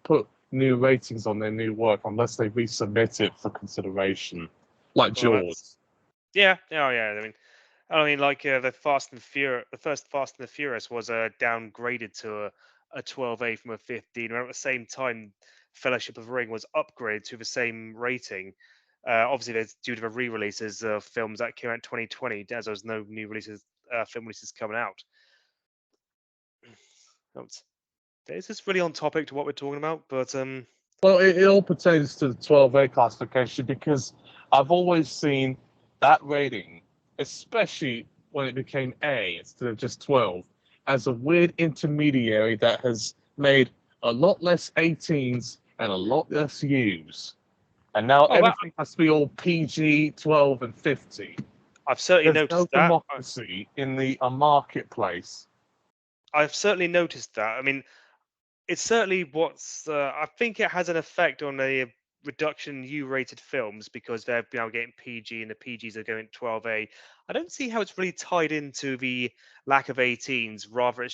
put new ratings on their new work unless they resubmit it for consideration, like well, Jaws. yeah, oh yeah. I mean, like the Fast and Furious, the first Fast and the Furious was downgraded to a 12A from a 15. And at the same time, Fellowship of the Ring was upgraded to the same rating. Obviously, there's due to the re-releases of films that came out in 2020, as there's no new releases, film releases coming out. This is really on topic to what we're talking about, but Well, it all pertains to the 12A classification because I've always seen that rating, especially when it became A instead of just 12, as a weird intermediary that has made a lot less 18s and a lot less U's. And now oh, everything has to be all PG, 12, and 15. I've certainly There's no noticed that. democracy in the marketplace. I've certainly noticed that. I mean, it's certainly what's. I think it has an effect on the reduction in U-rated films because they're now getting PG and the PGs are going 12A. I don't see how it's really tied into the lack of 18s. Rather, at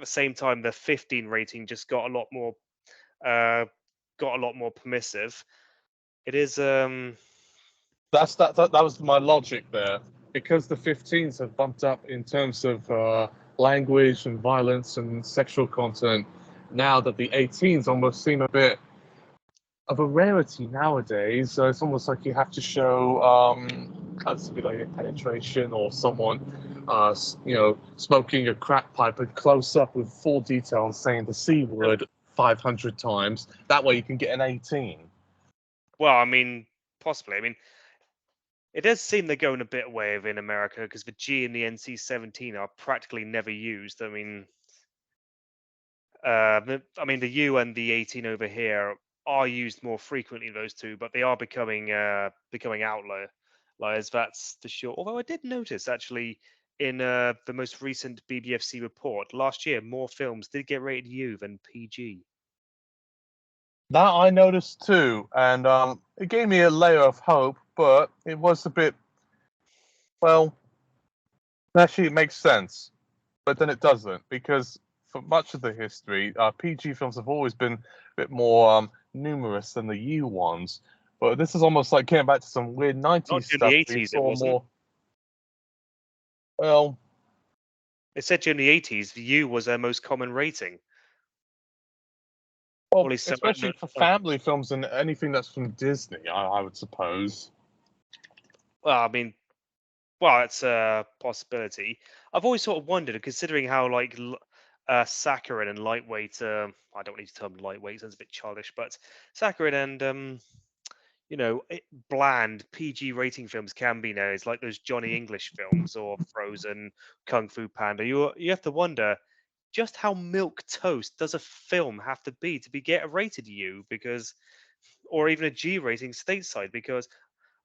the same time, the 15 rating just got a lot more, permissive. It is. That was my logic there. Because the 15s have bumped up in terms of language and violence and sexual content, now that the 18s almost seem a bit of a rarity nowadays. So it's almost like you have to show has to be like a penetration or someone smoking a crack pipe and close up with full detail and saying the C word 500 times. That way you can get an 18. Well, I mean, possibly. I mean, it does seem they're going a bit away in America because the G and the NC-17 are practically never used. I mean, the U and the 18 over here are used more frequently, those two, but they are becoming outliers. That's for sure. Although I did notice actually in the most recent BBFC report last year, more films did get rated U than PG. That I noticed too, and it gave me a layer of hope, but it was a bit, well, actually it makes sense, but then it doesn't, because for much of the history, PG films have always been a bit more numerous than the U ones, but this is almost like getting back to some weird 90s Not in stuff. the We 80s, it saw wasn't. more, well, It said during the 80s, the U was their most common rating. Or well, at least especially for family films and anything that's from Disney, I would suppose. well, I mean, well, it's a possibility. I've always sort of wondered, considering how like saccharine and lightweight. I don't need to term lightweight; sounds a bit childish, but saccharine and bland PG rating films can be nowadays, like those Johnny English films or Frozen, Kung Fu Panda. You have to wonder just how milk toast does a film have to be get a rated U, because, or even a G rating stateside, because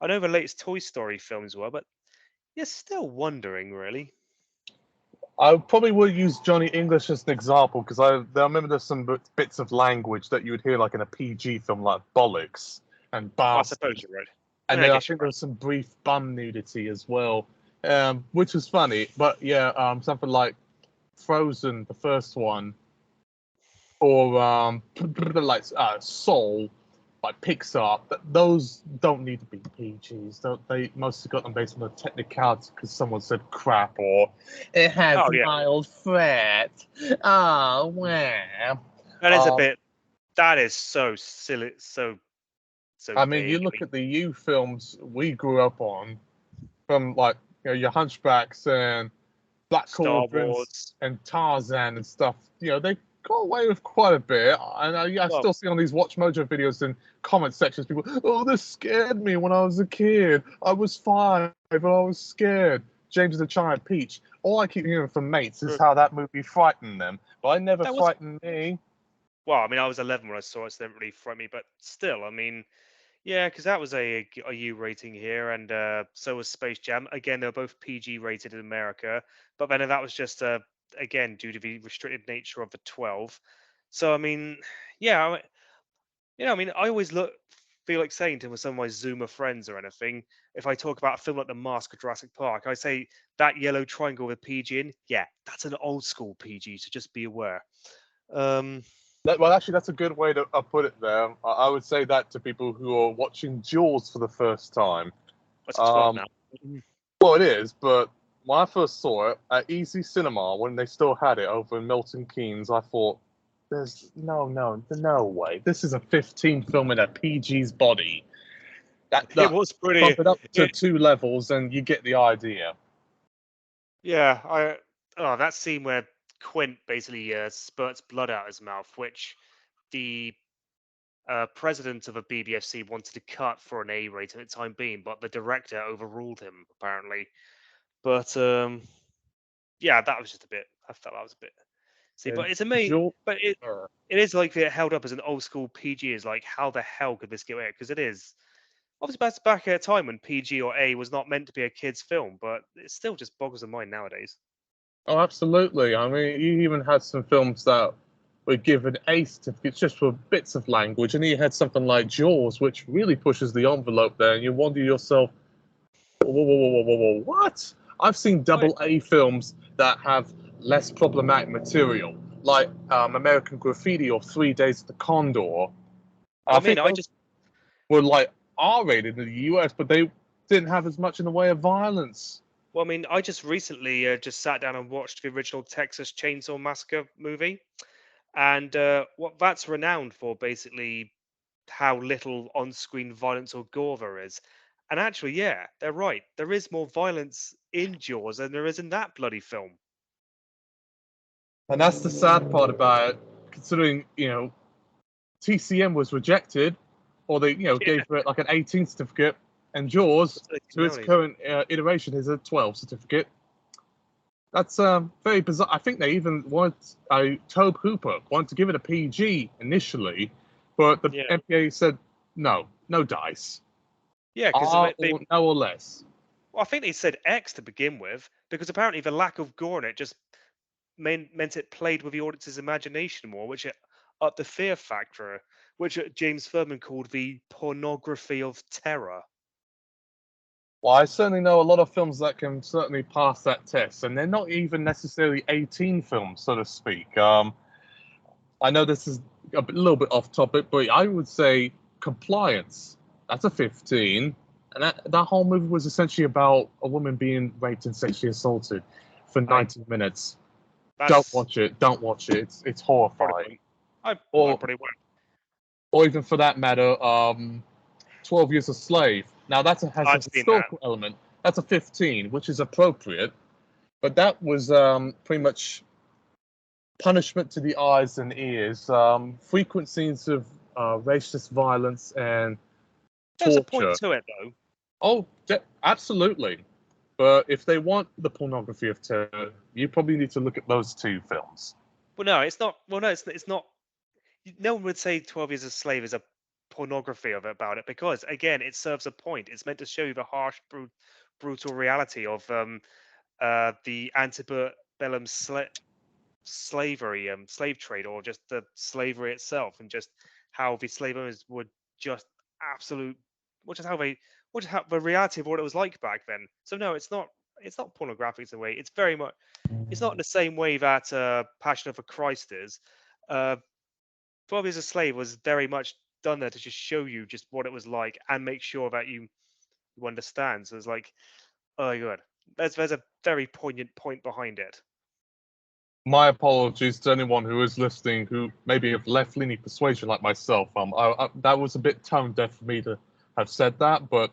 I know the latest Toy Story films were, but you're still wondering, really. I probably would use Johnny English as an example because I remember there's some bits of language that you would hear like in a PG film, like bollocks and I suppose bastard. you're right. And Yeah, I then I guess you're think there was some brief bum nudity as well, which was funny. But yeah, something like Frozen, the first one, or like Soul, like Pixar. Those don't need to be PGs. They mostly got them based on the technicality because someone said crap or it has Oh yeah, mild threat. Oh wow. that is a bit. That is so silly, so I mean, big. you look at the U films we grew up on, from like your Hunchbacks and Black Star Cauldrons Wars. and Tarzan and stuff. They got away with quite a bit, and I Well, still see on these Watch Mojo videos and comment sections people, oh, this scared me when I was a kid. I was 5 and I was scared. James the Giant Peach. All I keep hearing from mates is how that movie frightened them, but I never that was frightened me. well. I mean, I was 11 when I saw it, so it didn't really frighten me. But still, I mean, yeah, because that was a U rating here, and so was Space Jam. Again, they were both PG rated in America, but then that was just again due to the restricted nature of the 12. So I mean, yeah, I mean, I always feel like saying to some of my Zoomer friends or anything, if I talk about a film like The Mask or Jurassic Park, I say that yellow triangle with PG in, yeah, that's an old school PG, so just be aware. Um, Well, actually, that's a good way to put it there. I would say that to people who are watching Jaws for the first time. what's a 12 Um, now? well, it is, but when I first saw it at Easy Cinema, when they still had it over in Milton Keynes, I thought, "There's no way. This is a 15 film in a PG's body. It That was pretty. bump it up to It, 2 levels, and you get the idea." yeah, that scene where Quint basically spurts blood out his mouth, which the president of a BBFC wanted to cut for an A rating at the time being, but the director overruled him apparently. But yeah, that was just a bit. I felt that was a bit. See, And but it's amazing. Jaws, But it is like it held up as an old school PG. Is like how the hell could this get away? Because it is obviously that's back at a time when PG or A was not meant to be a kids' film, but it still just boggles the mind nowadays. oh, absolutely. I mean, you even had some films that were given A certificates just for bits of language, and you had something like Jaws, which really pushes the envelope there, and you wonder yourself, whoa, what? I've seen Right. double A films that have less problematic material, like American Graffiti or 3 Days of the Condor. Well, I I mean, think I those just were like R-rated in the US, but they didn't have as much in the way of violence. well, I mean, I just recently just sat down and watched the original Texas Chainsaw Massacre movie, and what that's renowned for basically how little on-screen violence or gore there is. And actually, yeah, they're right. There is more violence in Jaws than there is in that bloody film. And that's the sad part about it, considering, TCM was rejected, or they, Yeah, gave it like an 18 certificate, and Jaws, what's the to its nowadays? current iteration, is a 12 certificate. That's very bizarre. I think they even Tobe Hooper wanted to give it a PG initially, but the Yeah, MPAA said no, no dice, yeah, because R they or no or less. well, I think they said X to begin with, because apparently the lack of gore in it just meant it played with the audience's imagination more, which it upped the fear factor, which James Furman called the pornography of terror. Well, I certainly know a lot of films that can certainly pass that test, and they're not even necessarily 18 films, so to speak. I know this is little bit off topic, but I would say Compliance. That's a 15, and that whole movie was essentially about a woman being raped and sexually assaulted for I 90 minutes. Don't that's watch it. Don't watch it. It's probably horrifying. won't. I Or probably won't. or even for that matter, 12 Years a Slave. Now has a I've seen that. historical element. That's a 15, which is appropriate, but that was pretty much punishment to the eyes and ears. Frequent scenes of racist violence and There's a point torture. to it though. Oh, absolutely. But if they want the pornography of terror, you probably need to look at those 2 films. Well, no, it's not. Well, no, it's not. No one would say 12 Years a Slave is a pornography of it about it because, again, it serves a point. It's meant to show you the harsh, brutal reality of the antebellum slavery, slave trade, or just the slavery itself, and just how the slave owners would just absolute, which is how they, which is how the reality of what it was like back then. So no, it's not. It's not pornographic in a way. It's very much. It's not in the same way that Passion of the Christ is. Uh, 12 Years a Slave was very much done there to just show you just what it was like and make sure that you understand. So it's like, oh my god, there's a very poignant point behind it. My apologies to anyone who is listening who maybe of left-leaning persuasion like myself. That was a bit tone deaf for me to have said that, but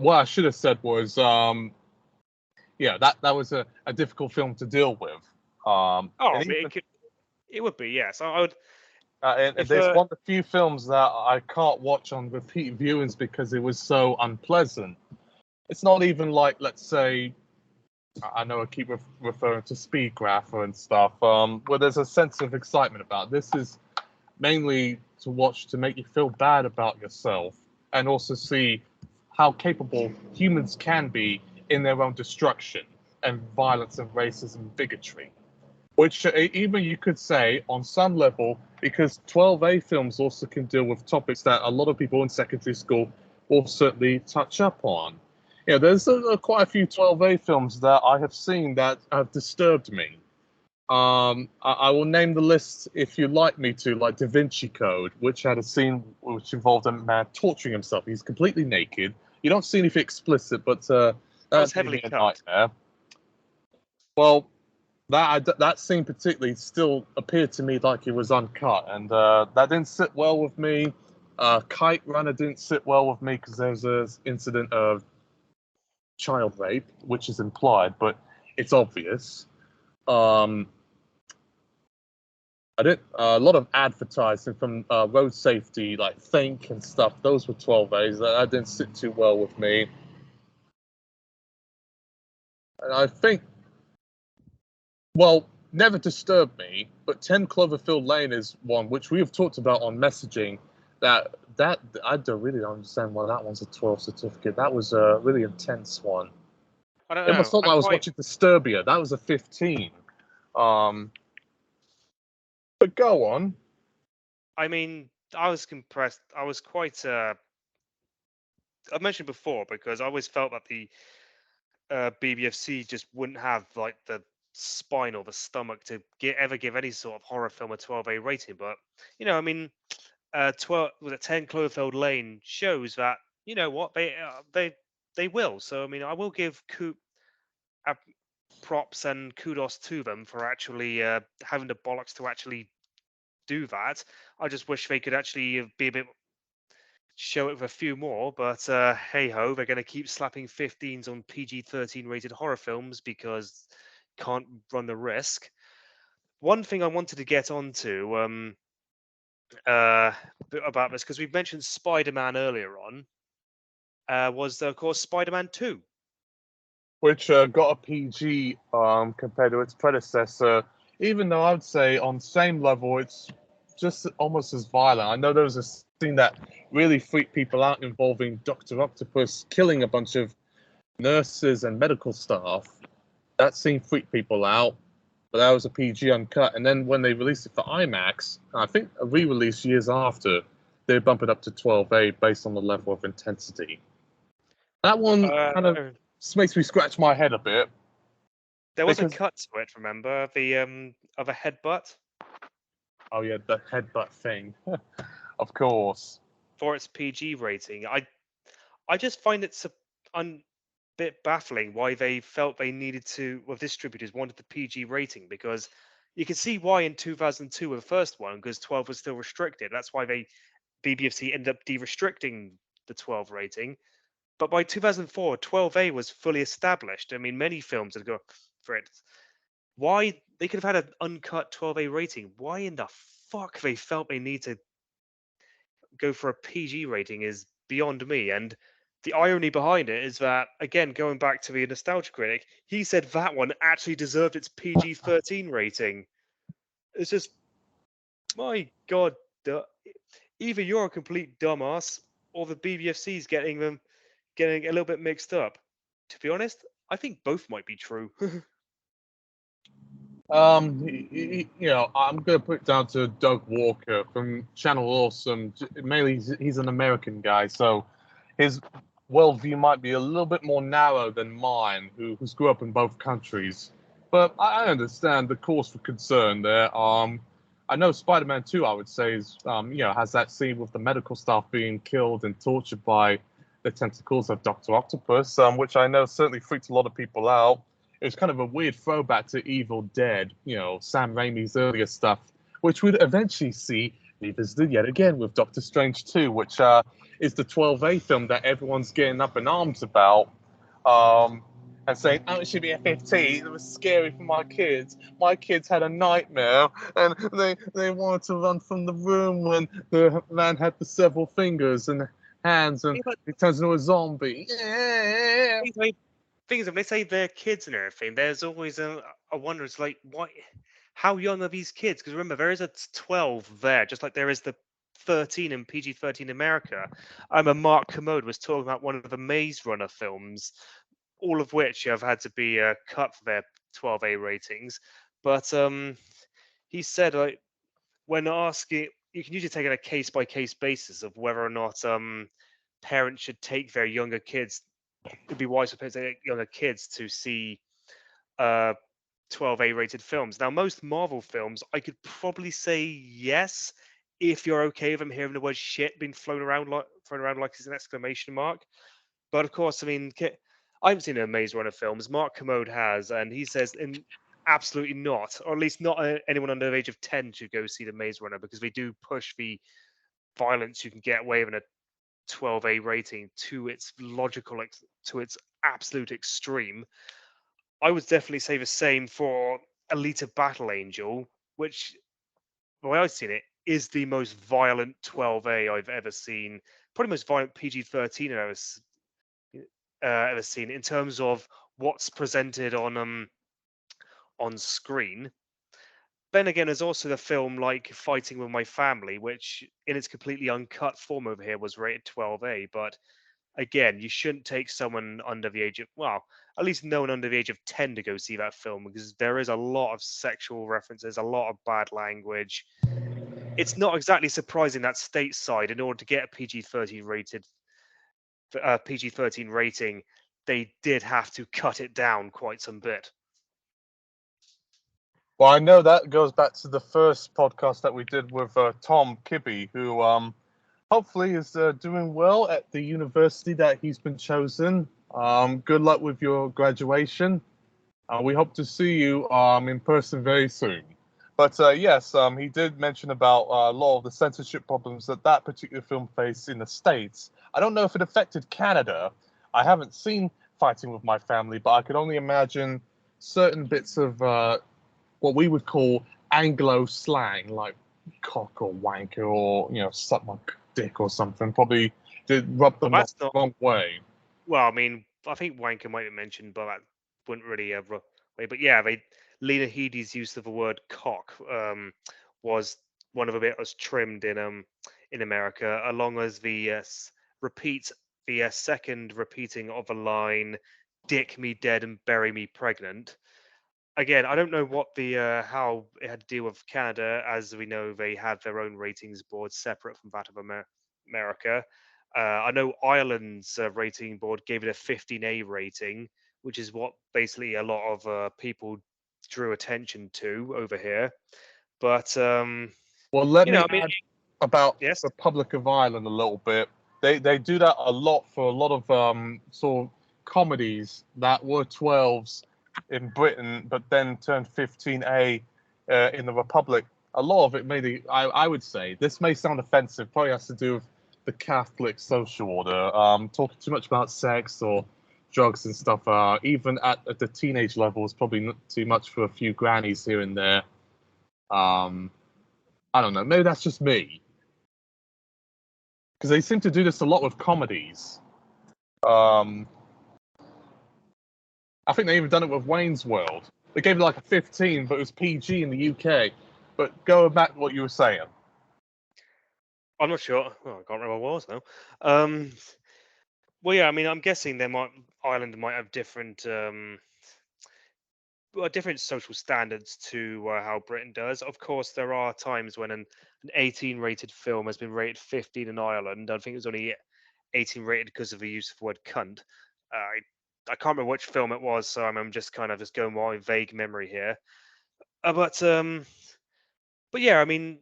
what I should have said was, yeah, that was a difficult film to deal with. Oh, And even, it would be, yes. I would. and If there's one of the few films that I can't watch on repeat viewings because it was so unpleasant. It's not even like, let's say, I know I keep referring to Speedgrapher and stuff, where there's a sense of excitement about it. This is mainly to watch to make you feel bad about yourself and also see how capable humans can be in their own destruction and violence and racism and bigotry. Which even you could say on some level, because 12A films also can deal with topics that a lot of people in secondary school will certainly touch up on. Yeah, there's quite a few 12A films that I have seen that have disturbed me. I will name the list if you'd like me to, like Da Vinci Code, which had a scene which involved a man torturing himself. He's completely naked. You don't see anything explicit, but that was gave heavily me a cut. nightmare. Well, that scene particularly still appeared to me like it was uncut, and that didn't sit well with me. Kite Runner didn't sit well with me because there was an incident of child rape, which is implied, but it's obvious. I did a lot of advertising from road safety, like Think and stuff. Those were 12As. That didn't sit too well with me. And I think, well, never disturbed me, but 10 Cloverfield Lane is one which we have talked about on messaging. That I don't really understand why that one's a 12 certificate. That was a really intense one. I don't It must know. thought I was watching Disturbia. That was a 15. But go on. I mean, I was compressed. I was quite. I mentioned before because I always felt that the BBFC just wouldn't have like the spine or the stomach to ever give any sort of horror film a 12A rating. But I mean, 12 with a 10 Cloverfield Lane shows that you know what they will. So I mean, I will give props and kudos to them for actually having the bollocks to actually do that. I just wish they could actually be a bit show it with a few more, but hey ho, they're going to keep slapping 15s on PG-13 rated horror films because can't run the risk. One thing I wanted to get onto about this because we've mentioned Spider-Man earlier on was of course Spider-Man 2. Which got a PG compared to its predecessor, even though I would say on same level it's just almost as violent. I know there was a scene that really freaked people out involving Dr. Octopus killing a bunch of nurses and medical staff. That scene freaked people out, but that was a PG uncut. And then when they released it for IMAX, I think a re-release years after, they bump it up to 12A based on the level of intensity. That one kind of makes me scratch my head a bit. There was a cut to it, remember? The of a headbutt. Oh yeah, the headbutt thing. Of course. For its PG rating. I just find it bit baffling why they felt they needed to, well, distributors wanted the PG rating because you can see why in 2002 with the first one, because 12 was still restricted. That's why BBFC ended up de-restricting the 12 rating. But by 2004, 12A was fully established. I mean, many films had go for it. Why they could have had an uncut 12A rating? Why in the fuck they felt they need to go for a PG rating is beyond me. And the irony behind it is that, again, going back to the nostalgia critic, he said that one actually deserved its PG-13 rating. It's just, my God, either you're a complete dumbass or the BBFC's getting a little bit mixed up. To be honest, I think both might be true. I'm gonna put it down to Doug Walker from Channel Awesome. Mainly, he's an American guy, so his worldview might be a little bit more narrow than mine, who's grew up in both countries. But I understand the cause for concern there. I know Spider-Man 2, I would say, is has that scene with the medical staff being killed and tortured by the tentacles of Doctor Octopus, which I know certainly freaked a lot of people out. It was kind of a weird throwback to Evil Dead, Sam Raimi's earlier stuff, which we'd eventually see revisited yet again with Doctor Strange 2, which is the 12A film that everyone's getting up in arms about. And saying, "Oh, it should be a 15. It was scary for my kids. My kids had a nightmare, and they wanted to run from the room when the man had the several fingers and hands, and Yeah, but he turns into a zombie." Yeah. things when they say they're kids and everything, there's always a wonder. It's like, what? How young are these kids? Because remember, there is a 12 there, just like there is the 13 and PG-13 America. Mark Commode was talking about one of the Maze Runner films, all of which have had to be cut for their 12A ratings. But he said, like, when asking, you can usually take it on a case by case basis of whether or not parents should take their younger kids. It'd be wise for parents to take younger kids to see uh 12A rated films. Now, most Marvel films, I could probably say yes, if you're okay with them hearing the word shit being thrown around like it's an exclamation mark. But of course, I mean, I haven't seen a Maze Runner films. Mark Commode has, and he says absolutely not, or at least not anyone under the age of 10 should go see the Maze Runner, because they do push the violence you can get away with in a 12A rating to its to its absolute extreme. I would definitely say the same for Alita Battle Angel, which, the way I've seen it, is the most violent 12A I've ever seen. Probably most violent PG-13 I've ever seen in terms of what's presented on screen. Then again, there's also the film like Fighting with My Family, which in its completely uncut form over here was rated 12A. But again, you shouldn't take someone under the age of, well, at least no one under the age of 10 to go see that film, because there is a lot of sexual references, a lot of bad language. It's not exactly surprising that stateside, in order to get a PG-13 rating, they did have to cut it down quite some bit. Well, I know that goes back to the first podcast that we did with Tom Kibbe, who hopefully is doing well at the university that he's been chosen. Good luck with your graduation. We hope to see you in person very soon. But yes, he did mention about a lot of the censorship problems that that particular film faced in the States. I don't know if it affected Canada. I haven't seen Fighting with My Family, but I could only imagine certain bits of what we would call Anglo slang, like cock or wanker or, suck my dick or something, probably did rub them That's the not, wrong way. well, I mean, I think wanker might be mentioned, but that wouldn't really way. But yeah, Lena Headey's use of the word cock was one of the bit was trimmed in America, along as the repeat the second repeating of a line, "Dick me dead and bury me pregnant." Again, I don't know what the how it had to deal with Canada, as we know they have their own ratings board separate from that of America. I know Ireland's rating board gave it a 15A rating, which is what basically a lot of people drew attention to over here. But Well, let me I mean, add about yes, Republic of Ireland a little bit. They do that a lot for a lot of sort of comedies that were 12s in Britain, but then turned 15A in the Republic. A lot of it maybe I would say this may sound offensive. Probably has to do with the Catholic social order. Talking too much about sex or drugs and stuff. Even at the teenage level is probably not too much for a few grannies here and there. I don't know. Maybe that's just me. Because they seem to do this a lot with comedies. I think they even done it with Wayne's World. They gave it like a 15, but it was PG in the UK. But going back to what you were saying. I'm not sure. Oh, I can't remember what it was now. Well, yeah, I mean, I'm guessing Ireland might have different different social standards to how Britain does. Of course, there are times when an 18 rated film has been rated 15 in Ireland. I think it was only 18 rated because of the use of the word cunt. I can't remember which film it was, so I'm just kind of just going by vague memory here. But But yeah, I mean,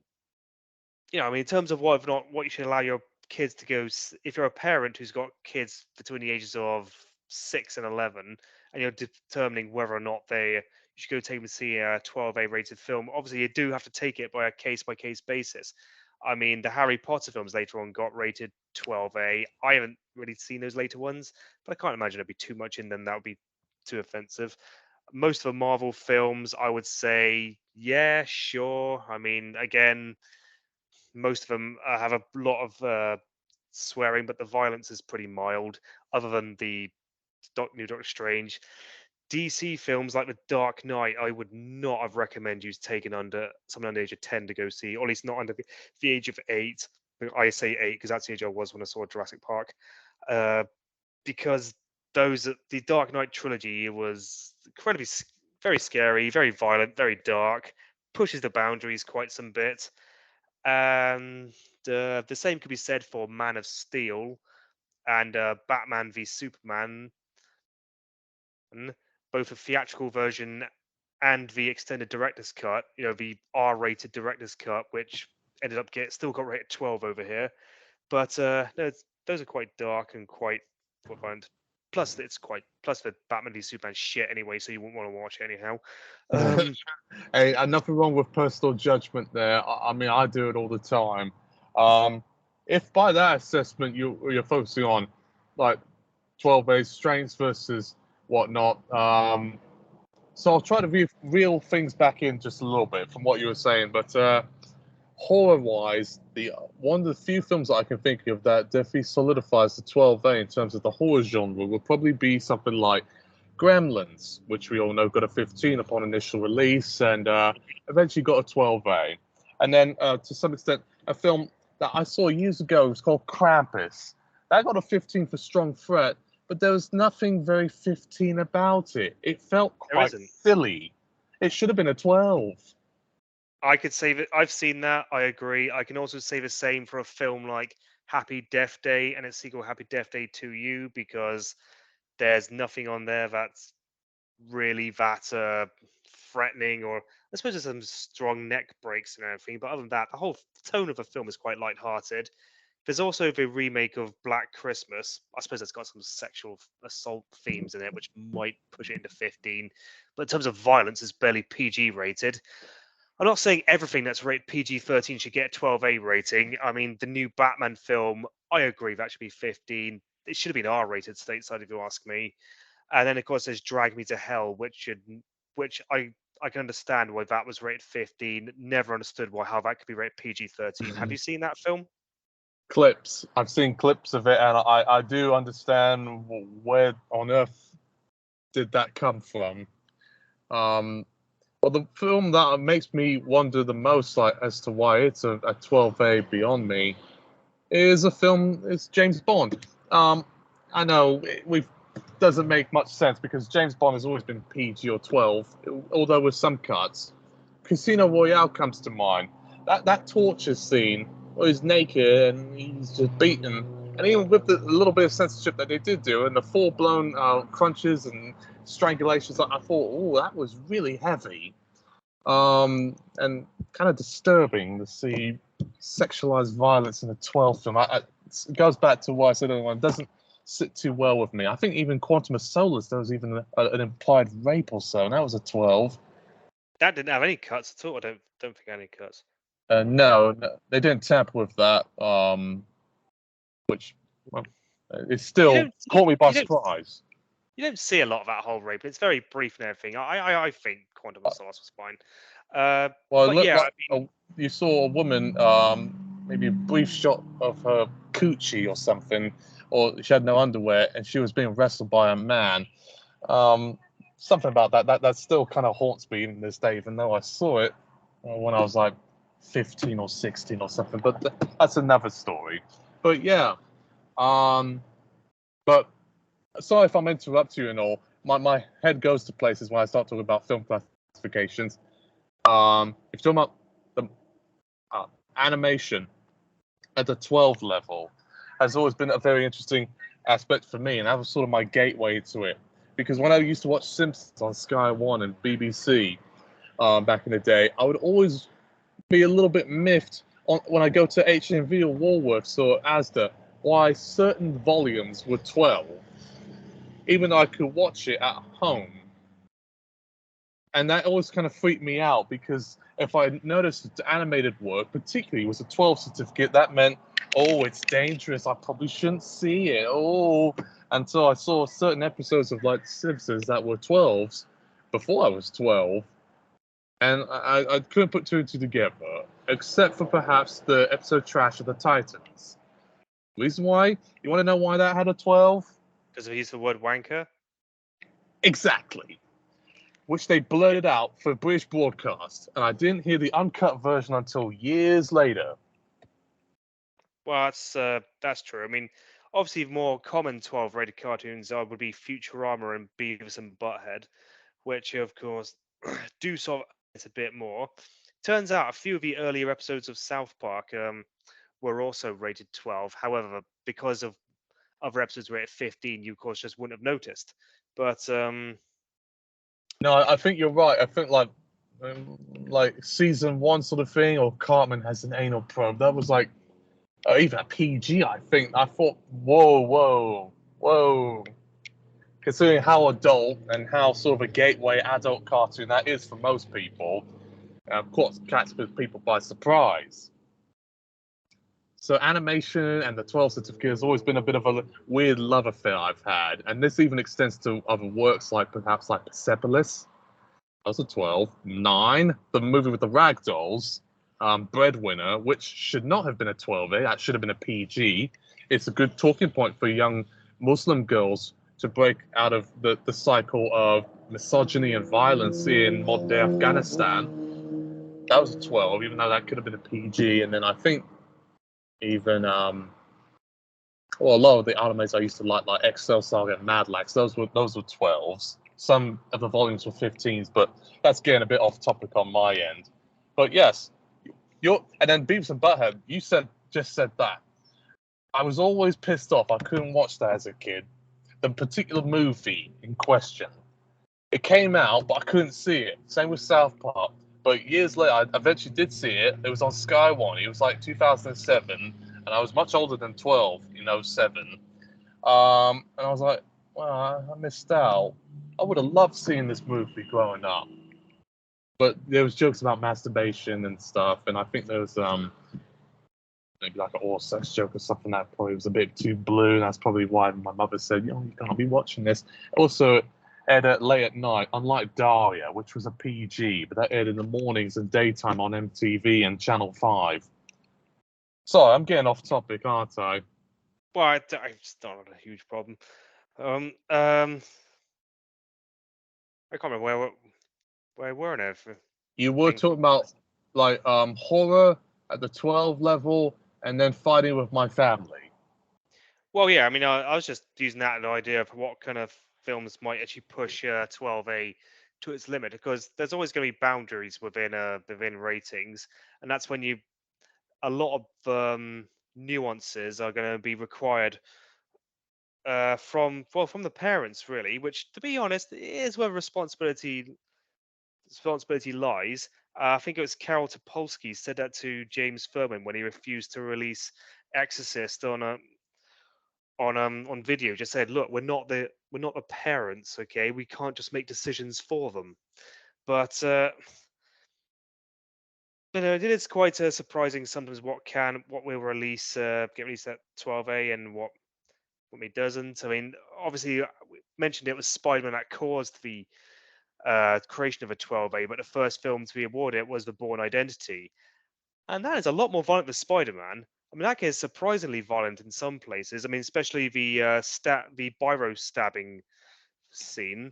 in terms of what you should allow your kids to go, if you're a parent who's got kids between the ages of 6 and 11, and you're determining whether or not you should go take them to see a 12A rated film, obviously you do have to take it by a case by case basis. I mean, the Harry Potter films later on got rated 12A. I haven't really seen those later ones, but I can't imagine there'd be too much in them that would be too offensive. Most of the Marvel films, I would say, yeah, sure. I mean, again, most of them have a lot of swearing, but the violence is pretty mild, other than the new Doctor Strange. DC films like The Dark Knight, I would not have recommended you taking someone under the age of 10 to go see, or at least not under the age of 8. I say 8 because that's the age I was when I saw Jurassic Park. Uh, because the Dark Knight trilogy was incredibly, very scary, very violent, very dark, pushes the boundaries quite some bit. And the same could be said for Man of Steel and Batman v Superman, both a theatrical version and the extended director's cut. The R-rated director's cut, which ended up still got rated 12 over here. But no, those are quite dark and quite violent. Plus, the Batman v Superman shit anyway, so you wouldn't want to watch it anyhow. Hey, nothing wrong with personal judgment there. I mean, I do it all the time. If by that assessment you're focusing on like 12A strengths versus whatnot, so I'll try to reel things back in just a little bit from what you were saying. But horror-wise, one of the few films that I can think of that definitely solidifies the 12A in terms of the horror genre will probably be something like Gremlins, which we all know got a 15 upon initial release and eventually got a 12A. And then, to some extent, a film that I saw years ago was called Krampus. That got a 15 for Strong Threat, but there was nothing very 15 about it. It felt quite silly. It should have been a 12. I could say that I've seen that. I agree. I can also say the same for a film like Happy Death Day and its sequel, Happy Death Day 2U, because there's nothing on there that's really that threatening, or I suppose there's some strong neck breaks and everything. But other than that, the whole tone of the film is quite light-hearted. There's also the remake of Black Christmas. I suppose it's got some sexual assault themes in it, which might push it into 15. But in terms of violence, it's barely PG rated. I'm not saying everything that's rated PG-13 should get a 12A rating. I mean, the new Batman film, I agree that should be 15. It should have been R-rated stateside, if you ask me. And then, of course, there's Drag Me to Hell, which I can understand why that was rated 15. Never understood how that could be rated PG-13. Have you seen that film? Clips. I've seen clips of it, and I do understand where on earth did that come from. Well, the film that makes me wonder the most, like, as to why it's a 12A beyond me, is it's James Bond. I know it doesn't make much sense because James Bond has always been PG or 12, although with some cuts. Casino Royale comes to mind. That torture scene where he's naked and he's just beaten, and even with the little bit of censorship that they did do and the full-blown crunches and strangulations, I thought, oh, that was really heavy. And kind of disturbing to see sexualized violence in a 12 film. It goes back to what I said earlier. It doesn't sit too well with me. I think even Quantum of Solace, there was even an implied rape or so, and that was a 12. That didn't have any cuts at all. I don't think any cuts. No, they didn't tamper with that. Which, well, it still caught me by surprise. You don't see a lot of that whole rape. It's very brief and everything. I think Quantum of Solace was fine. Well, it looked like you saw a woman, maybe a brief shot of her coochie or something, or she had no underwear, and she was being wrestled by a man. Something about that still kind of haunts me even this day, even though I saw it when I was like 15 or 16 or something. But that's another story. But yeah, but sorry if I'm interrupting you and all. My head goes to places when I start talking about film classifications. If you're talking about the animation at the 12 level, has always been a very interesting aspect for me, and that was sort of my gateway to it. Because when I used to watch Simpsons on Sky One and BBC back in the day, I would always be a little bit miffed when I go to HMV or Woolworths or Asda why certain volumes were 12, even though I could watch it at home. And that always kind of freaked me out because if I noticed the animated work, particularly was a 12 certificate, that meant, oh, it's dangerous. I probably shouldn't see it. Oh, and so I saw certain episodes of like Simpsons that were 12s before I was 12, and I couldn't put two and two together, except for perhaps the episode Trash of the Titans. Reason why? You want to know why that had a 12? Because he used the word wanker. Exactly. Which they blurted out for British broadcast, and I didn't hear the uncut version until years later. Well, that's true. I mean, obviously, more common 12-rated cartoons would be Futurama and Beavis and Butthead, which, of course, do sort of it's a bit more. Turns out a few of the earlier episodes of South Park were also rated 12. However, because of other episodes were at 15, you of course just wouldn't have noticed. But No, I think you're right. I think like season 1 sort of thing, or Cartman has an anal probe. That was like even a PG. I think I thought, whoa. Considering how adult and how sort of a gateway adult cartoon that is for most people, of course, catches people by surprise. So animation and the 12 certificate has always been a bit of a weird love affair I've had, and this even extends to other works like perhaps like Persepolis. That was a 12. 9, the movie with the rag dolls, Breadwinner, which should not have been a 12A, that should have been a PG. It's a good talking point for young Muslim girls to break out of the cycle of misogyny and violence in modern day Afghanistan. That was a 12, even though that could have been a PG. And then I think even a lot of the animes I used to like Excel Saga and Mad Lax, those were 12s. Some of the volumes were 15s, but that's getting a bit off topic on my end. But yes, and then Beavis and Butthead, you just said that. I was always pissed off. I couldn't watch that as a kid. The particular movie in question. It came out, but I couldn't see it. Same with South Park. But years later, I eventually did see it. It was on Sky One. It was like 2007, and I was much older than 12 in 07. And I was like, wow, I missed out. I would have loved seeing this movie growing up. But there was jokes about masturbation and stuff, and I think there was maybe like an all sex joke or something that probably was a bit too blue, and that's probably why my mother said, you can't be watching this. Also, aired late at night, unlike Daria, which was a PG, but that aired in the mornings and daytime on MTV and Channel 5. Sorry, I'm getting off topic, aren't I? well, it's not a huge problem. I can't remember where we were now. You were talking about like horror at the 12 level and then fighting with my family. Well, yeah, I mean, I was just using that as an idea of what kind of films might actually push 12A to its limit, because there's always going to be boundaries within ratings, and that's when a lot of nuances are going to be required from the parents, really. Which, to be honest, is where responsibility lies. I think it was Carol Topolsky said that to James Furman when he refused to release Exorcist on video. Just said, look, we're not the parents, okay? We can't just make decisions for them. But it is quite surprising sometimes what will get released at 12A and what it doesn't. I mean, obviously, we mentioned it was Spider-Man that caused the creation of a 12A, but the first film to be awarded was The Bourne Identity, and that is a lot more violent than Spider-Man. I mean, that is surprisingly violent in some places. I mean, especially the biro stabbing scene.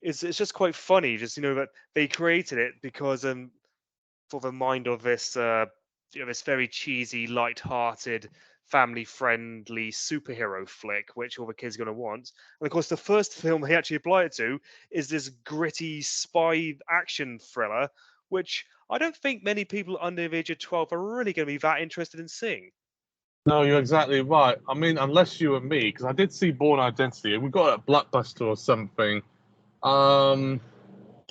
It's just quite funny, just that they created it because for the mind of this this very cheesy, light-hearted, family-friendly superhero flick, which all the kids are going to want. And of course, the first film they actually apply it to is this gritty spy action thriller, which I don't think many people under the age of 12 are really going to be that interested in seeing. No, you're exactly right. I mean, unless you and me, because I did see Bourne Identity, and we got a Blockbuster or something. I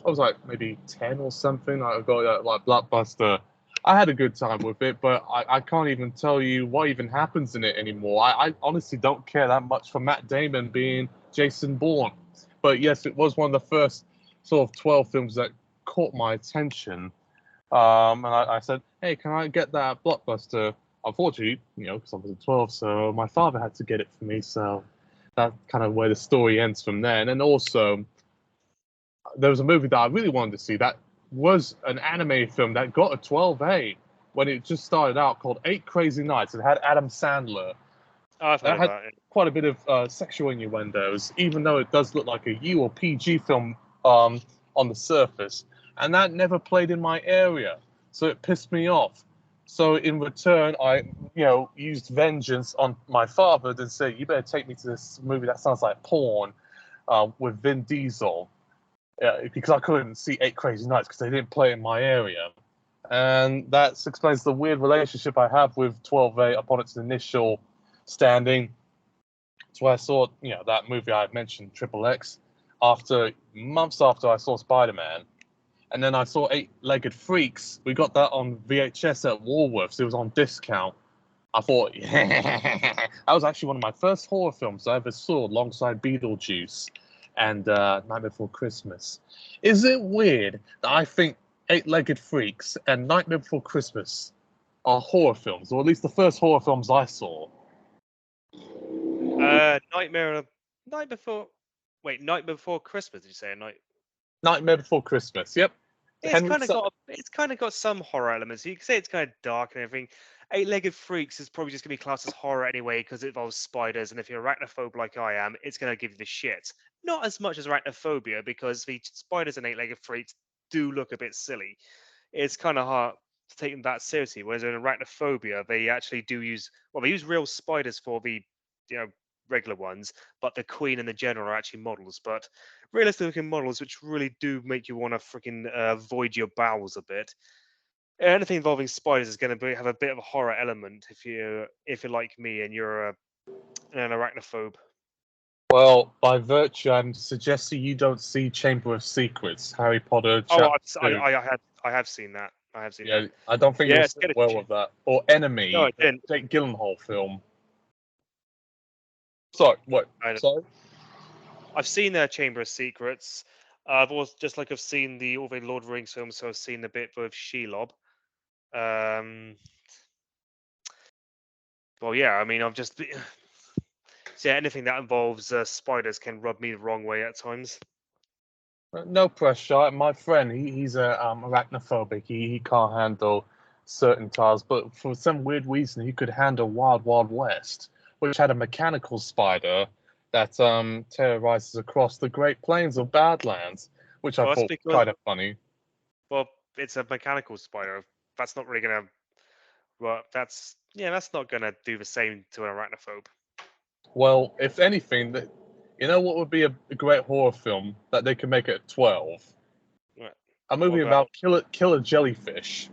was like maybe 10 or something. I got like Blockbuster, I had a good time with it, but I can't even tell you what even happens in it anymore. I honestly don't care that much for Matt Damon being Jason Bourne. But yes, it was one of the first sort of 12 films that caught my attention. And I said, hey, can I get that blockbuster? Unfortunately, because I was 12, so my father had to get it for me. So that's kind of where the story ends from there. And then also, there was a movie that I really wanted to see that was an anime film that got a 12A when it just started out called Eight Crazy Nights. It had Adam Sandler. Oh, I've heard That of had that. quite a bit of sexual innuendos, even though it does look like a U or PG film on the surface. And that never played in my area, so it pissed me off. So in return, I used vengeance on my father and said, "You better take me to this movie that sounds like porn with Vin Diesel." Because I couldn't see Eight Crazy Nights because they didn't play in my area. And that explains the weird relationship I have with 12A upon its initial standing. That's why I saw, that movie I mentioned, Triple X, months after I saw Spider-Man. And then I saw Eight-Legged Freaks. We got that on VHS at Woolworths. It was on discount. I thought, yeah, that was actually one of my first horror films I ever saw alongside Beetlejuice and Night Before Christmas. Is it weird that I think Eight-Legged Freaks and Nightmare Before Christmas are horror films, or at least the first horror films I saw? Night before. Wait, Night Before Christmas? Did you say a night? Nightmare Before Christmas. Yep. Henry. It's kind of got some horror elements. You can say it's kind of dark and everything. Eight-Legged Freaks is probably just gonna be classed as horror anyway because it involves spiders, and if you're arachnophobe like I am, it's gonna give you the shit. Not as much as arachnophobia because the spiders and Eight-Legged Freaks do look a bit silly. It's kind of hard to take them that seriously. Whereas in arachnophobia, they actually do use they use real spiders for the regular ones, but the Queen and the General are actually models. But realistic looking models, which really do make you want to freaking void your bowels a bit. Anything involving spiders is going to have a bit of a horror element if you're like me and you're an arachnophobe. Well, by virtue, I'm suggesting you don't see Chamber of Secrets, Harry Potter Oh, Chapter 2. I have seen that. I have seen Yeah, that. I don't think Yeah, you'll it's sit well with that. Or No, Enemy, I the didn't. Jake Gyllenhaal film. Sorry, what? Sorry? I've seen Chamber of Secrets. I've also I've seen all the Lord of the Rings films, so I've seen the bit with Shelob. Well, yeah, I mean, so yeah, anything that involves spiders can rub me the wrong way at times. No pressure. My friend, he's arachnophobic. He can't handle certain tiles, but for some weird reason, he could handle Wild Wild West, which had a mechanical spider that terrorizes across the Great Plains of Badlands, which I Well, that's thought was because kind of funny. well, it's a mechanical spider. That's not really gonna. Well, that's not gonna do the same to an arachnophobe. Well, if anything, you know what would be a great horror film that they could make it at 12? Right. A movie about killer jellyfish.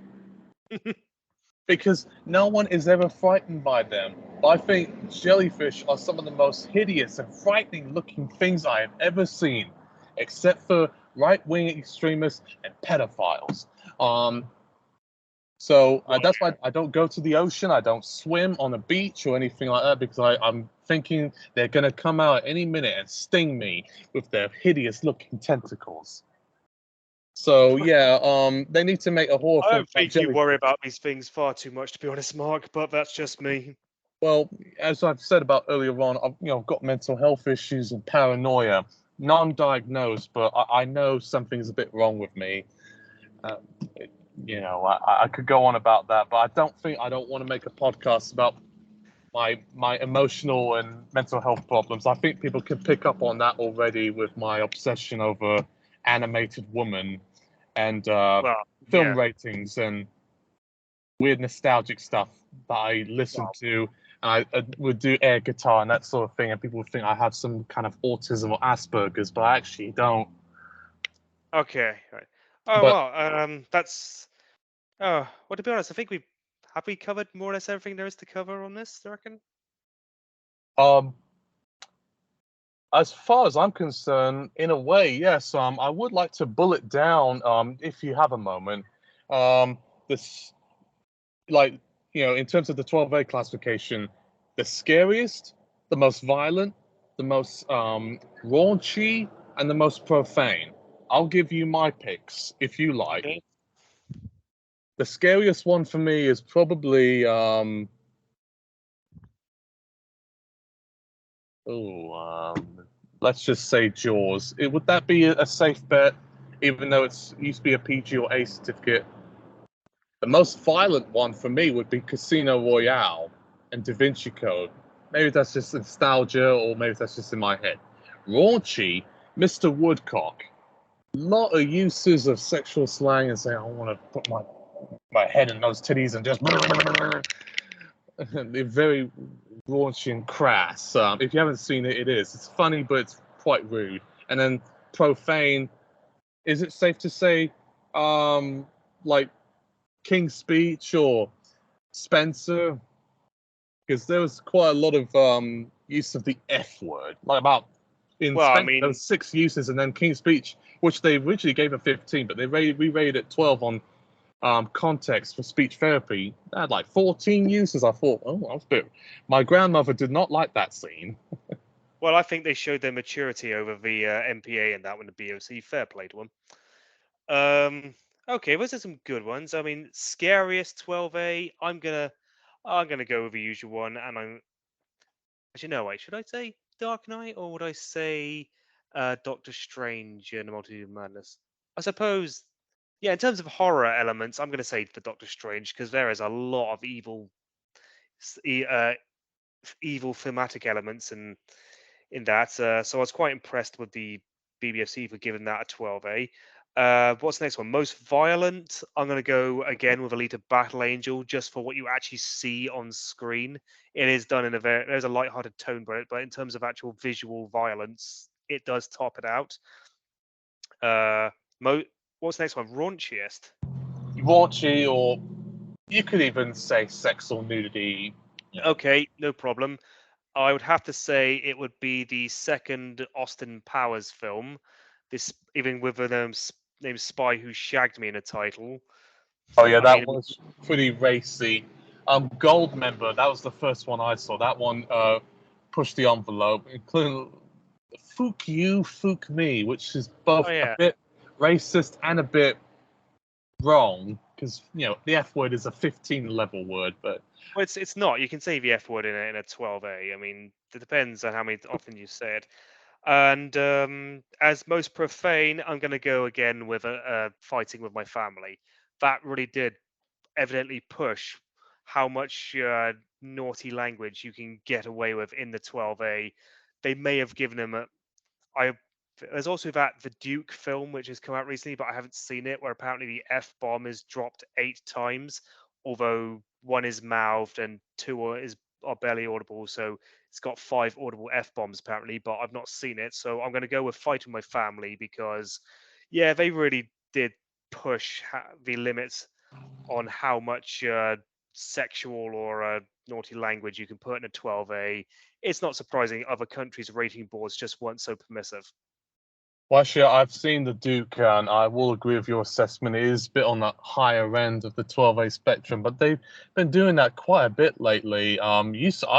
Because no one is ever frightened by them. But I think jellyfish are some of the most hideous and frightening looking things I have ever seen, except for right-wing extremists and pedophiles. So that's why I don't go to the ocean. I don't swim on a beach or anything like that because I'm thinking they're going to come out any minute and sting me with their hideous looking tentacles. So yeah, they need to make a horror I film don't about think you worry jellyfish. about these things far too much, to be honest, Mark. But that's just me. Well, as I've said about earlier on, I've got mental health issues and paranoia, non-diagnosed, but I know something's a bit wrong with me. Uh, I could go on about that, but I don't want to make a podcast about my emotional and mental health problems. I think people can pick up on that already with my obsession over animated woman and Well, film yeah. ratings and weird nostalgic stuff that I listen Well, to. And I would do air guitar and that sort of thing, and people would think I have some kind of autism or Asperger's, but I actually don't. okay. Right. Oh But well. That's. Oh, well. To be honest, I think we covered more or less everything there is to cover on this. I reckon. um, as far as I'm concerned, in a way, yes. I would like to bullet down, if you have a moment, this like, in terms of the 12A classification, the scariest, the most violent, the most raunchy, and the most profane. I'll give you my picks if you like. Okay. The scariest one for me is probably let's just say Jaws. Would that be a safe bet, even though it's used to be a PG or A certificate? The most violent one for me would be Casino Royale and Da Vinci Code. Maybe that's just nostalgia, or maybe that's just in my head. Raunchy, Mr. Woodcock. A lot of uses of sexual slang and saying, I want to put my head in those titties and just. They're very raunchy and crass. If you haven't seen it, it is. It's funny, but it's quite rude. And then profane. Is it safe to say, like King's Speech or Spencer? Because there was quite a lot of use of the F word, like about in Well, I Spencer there mean, was 6 uses, and then King's Speech, which they originally gave a 15, but we rated it 12 on context for speech therapy. That had like 14 uses. I thought, oh, that was a bit. My grandmother did not like that scene. well, I think they showed their maturity over the MPA and that one, the BOC. Fair play to them. Okay, those are some good ones. I mean, scariest 12A. I'm gonna go with the usual one, and actually no, wait. Should I say Dark Knight or would I say Doctor Strange and the Multitude of Madness? I suppose. Yeah, in terms of horror elements, I'm gonna say the Doctor Strange because there is a lot of evil thematic elements in that. So I was quite impressed with the BBFC for giving that a 12A. What's the next one? Most violent. I'm going to go again with Alita Battle Angel just for what you actually see on screen. It is done in there's a light-hearted tone, but in terms of actual visual violence, it does top it out. Uh, what's the next one? Raunchiest. Raunchy, or you could even say sex or nudity. Okay, no problem. I would have to say it would be the second Austin Powers film. This, even with the name Spy Who Shagged Me in a title. Oh yeah, I mean, that was pretty racy. Goldmember, that was the first one I saw. That one pushed the envelope, including "Fook You, Fook Me," which is both oh a yeah, bit racist and a bit wrong, because the F word is a 15 level word, but well, it's not. You can say the F word in a 12A. I mean, it depends on how many often you say it. And as most profane, I'm going to go again with fighting with my family. That really did evidently push how much naughty language you can get away with in the 12A. They may have given him a. I There's also that the Duke film which has come out recently, but I haven't seen it, where apparently the F bomb is dropped 8 times, although one is mouthed and two are barely audible. So it's got 5 audible F bombs apparently, but I've not seen it. So I'm going to go with fighting my family because, yeah, they really did push the limits on how much sexual or naughty language you can put in a 12A. It's not surprising other countries' rating boards just weren't so permissive. well, actually, I've seen the Duke, and I will agree with your assessment. It is a bit on the higher end of the 12A spectrum, but they've been doing that quite a bit lately. I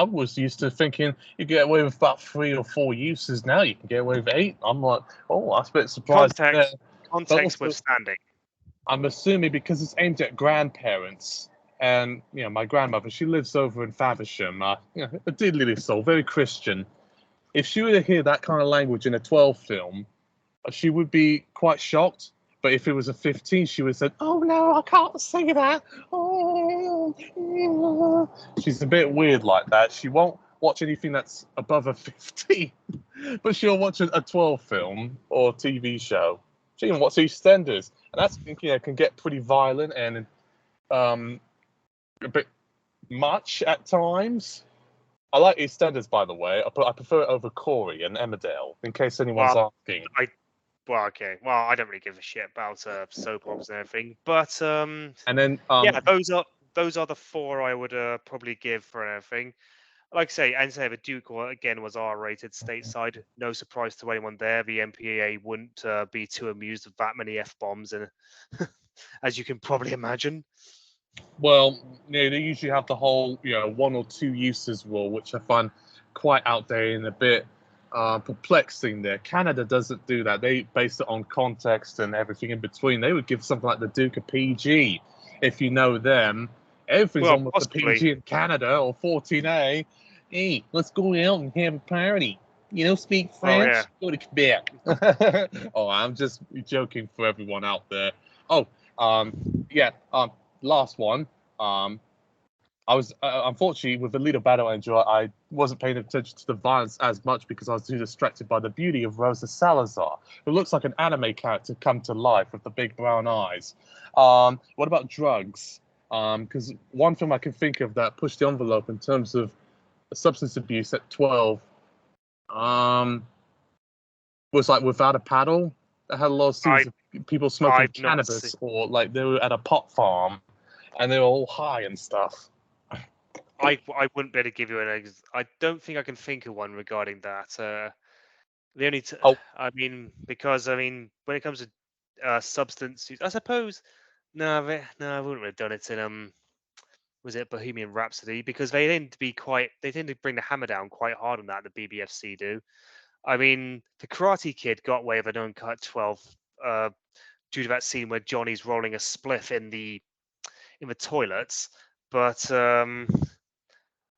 was used to thinking you get away with about 3 or 4 uses. Now you can get away with 8. I'm like, oh, that's a bit surprised there. But Context also, withstanding. I'm assuming because it's aimed at grandparents, and my grandmother, she lives over in Faversham, a diddly soul, very Christian. If she were to hear that kind of language in a 12 film, she would be quite shocked. But if it was a 15, she would have said, "Oh no, I can't say that." Oh, yeah. She's a bit weird like that. She won't watch anything that's above a 15, but she'll watch a 12 film or TV show. She can watch EastEnders, and that's can get pretty violent and um, a bit much at times. I like EastEnders, by the way. I prefer it over Corey and Emmerdale, in case anyone's Well, asking. okay. Well, I don't really give a shit about soap operas and everything, but And then yeah, those are the four I would probably give for anything. Like I say, and say the Duke again was R-rated stateside. No surprise to anyone there. The MPAA wouldn't be too amused with that many F bombs, and as you can probably imagine. Well, they usually have the whole, 1 or 2 uses rule, which I find quite outdated and a bit perplexing there. Canada doesn't do that. They base it on context and everything in between. They would give something like the Duke of PG, if you know them. Everything's Well, almost a possibly. PG in Canada, or 14A. Hey, let's go out and have a party. Speak French? Oh, Go to Quebec. Oh, I'm just joking for everyone out there. Oh, yeah, last one. I was unfortunately with the Alita Battle Angel, I wasn't paying attention to the violence as much because I was too distracted by the beauty of Rosa Salazar, who looks like an anime character come to life with the big brown eyes. What about drugs? Because one film I can think of that pushed the envelope in terms of substance abuse at 12 was like Without a Paddle. That had a lot of scenes of people smoking I've not cannabis, seen. or like they were at a pot farm and they were all high and stuff. I wouldn't be able to give you I don't think I can think of one regarding that. The only Oh, I mean, because when it comes to substance use, I suppose no, I wouldn't have done it in was it Bohemian Rhapsody, because they tend to bring the hammer down quite hard on that. The BBFC do. I mean, the Karate Kid got away with an uncut 12 due to that scene where Johnny's rolling a spliff in the toilets, but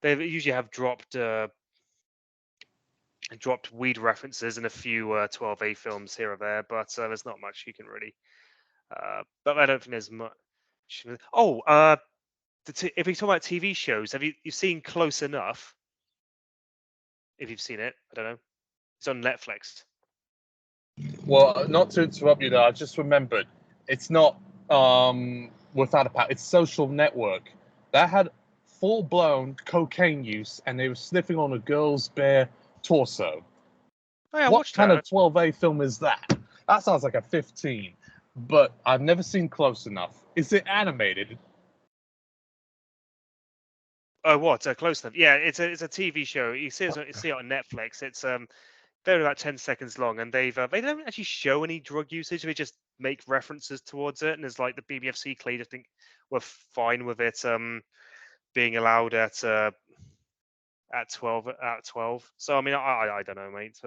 they usually have dropped weed references in a few 12A films here or there, but there's not much you can really. But I don't think there's much. Oh, if we talk about TV shows, you've seen Close Enough? If you've seen it, I don't know. It's on Netflix. well, not to interrupt you, though. I just remembered it's not Without a Paddle. It's Social Network. That had full-blown cocaine use, and they were sniffing on a girl's bare torso. Oh, yeah, I What watched kind that. of 12A film is that? That sounds like a 15. But I've never seen Close Enough. Is it animated? Oh, what? Close Enough? Yeah, it's a TV show. You see it on Netflix. It's they're about 10 seconds long, and they don't actually show any drug usage. They just make references towards it, and it's like the BBFC clearly think we're fine with it being allowed at 12. So I mean, I don't know, mate.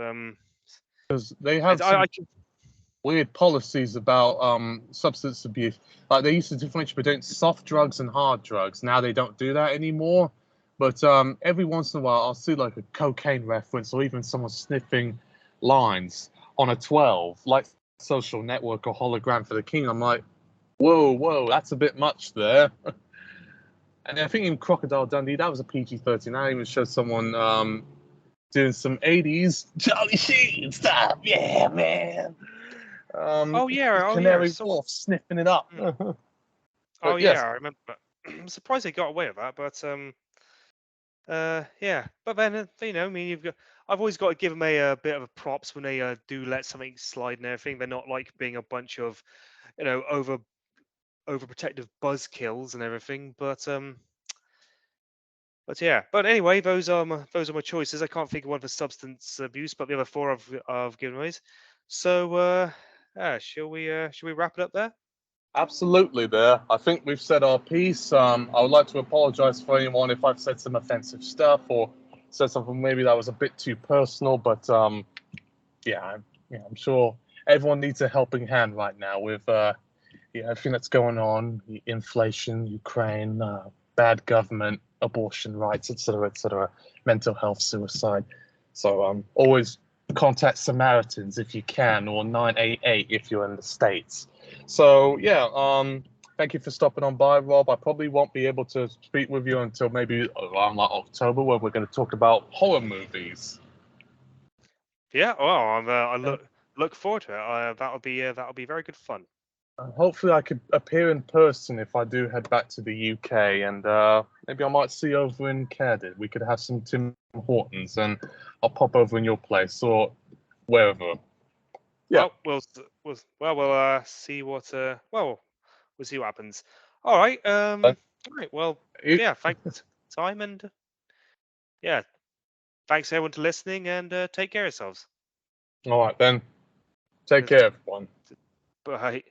Because they have some weird policies about substance abuse. Like they used to differentiate between soft drugs and hard drugs. Now they don't do that anymore. But every once in a while, I'll see like a cocaine reference or even someone sniffing lines on a 12, like Social Network or Hologram for the King. I'm like, whoa, that's a bit much there. And I think in Crocodile Dundee, that was a PG-13. I even showed someone doing some 80s Charlie Sheen stuff. Yeah, man. oh yeah, Canary Wolf sniffing it up. Oh But yeah, yes, I remember. I'm surprised they got away with that, but yeah. But then I mean, I've always got to give them a bit of a props when they do let something slide and everything. They're not like being a bunch of overprotective buzzkills and everything. But yeah. But anyway, those are my choices. I can't think of one for substance abuse, but the other four I've given away. So shall we wrap it up there? absolutely there. I think we've said our piece. I would like to apologize for anyone if I've said some offensive stuff or said something maybe that was a bit too personal. But yeah, I'm sure everyone needs a helping hand right now with everything that's going on, inflation, Ukraine, bad government, abortion rights, etc., mental health, suicide. So always contact Samaritans if you can, or 988 if you're in the States. So yeah, thank you for stopping on by, Rob. I probably won't be able to speak with you until maybe around like October, when we're going to talk about horror movies. Yeah. Well, I look forward to it. That'll be very good fun. Hopefully, I could appear in person if I do head back to the UK, and maybe I might see you over in Cardiff. We could have some Tim Hortons, and I'll pop over in your place or wherever. Yeah. Well, we'll see what we'll see what happens. All right. Uh, All right. Well, it- yeah. Thanks for the time, and yeah, thanks everyone to listening, and take care of yourselves. all right then. Take care, everyone. Bye.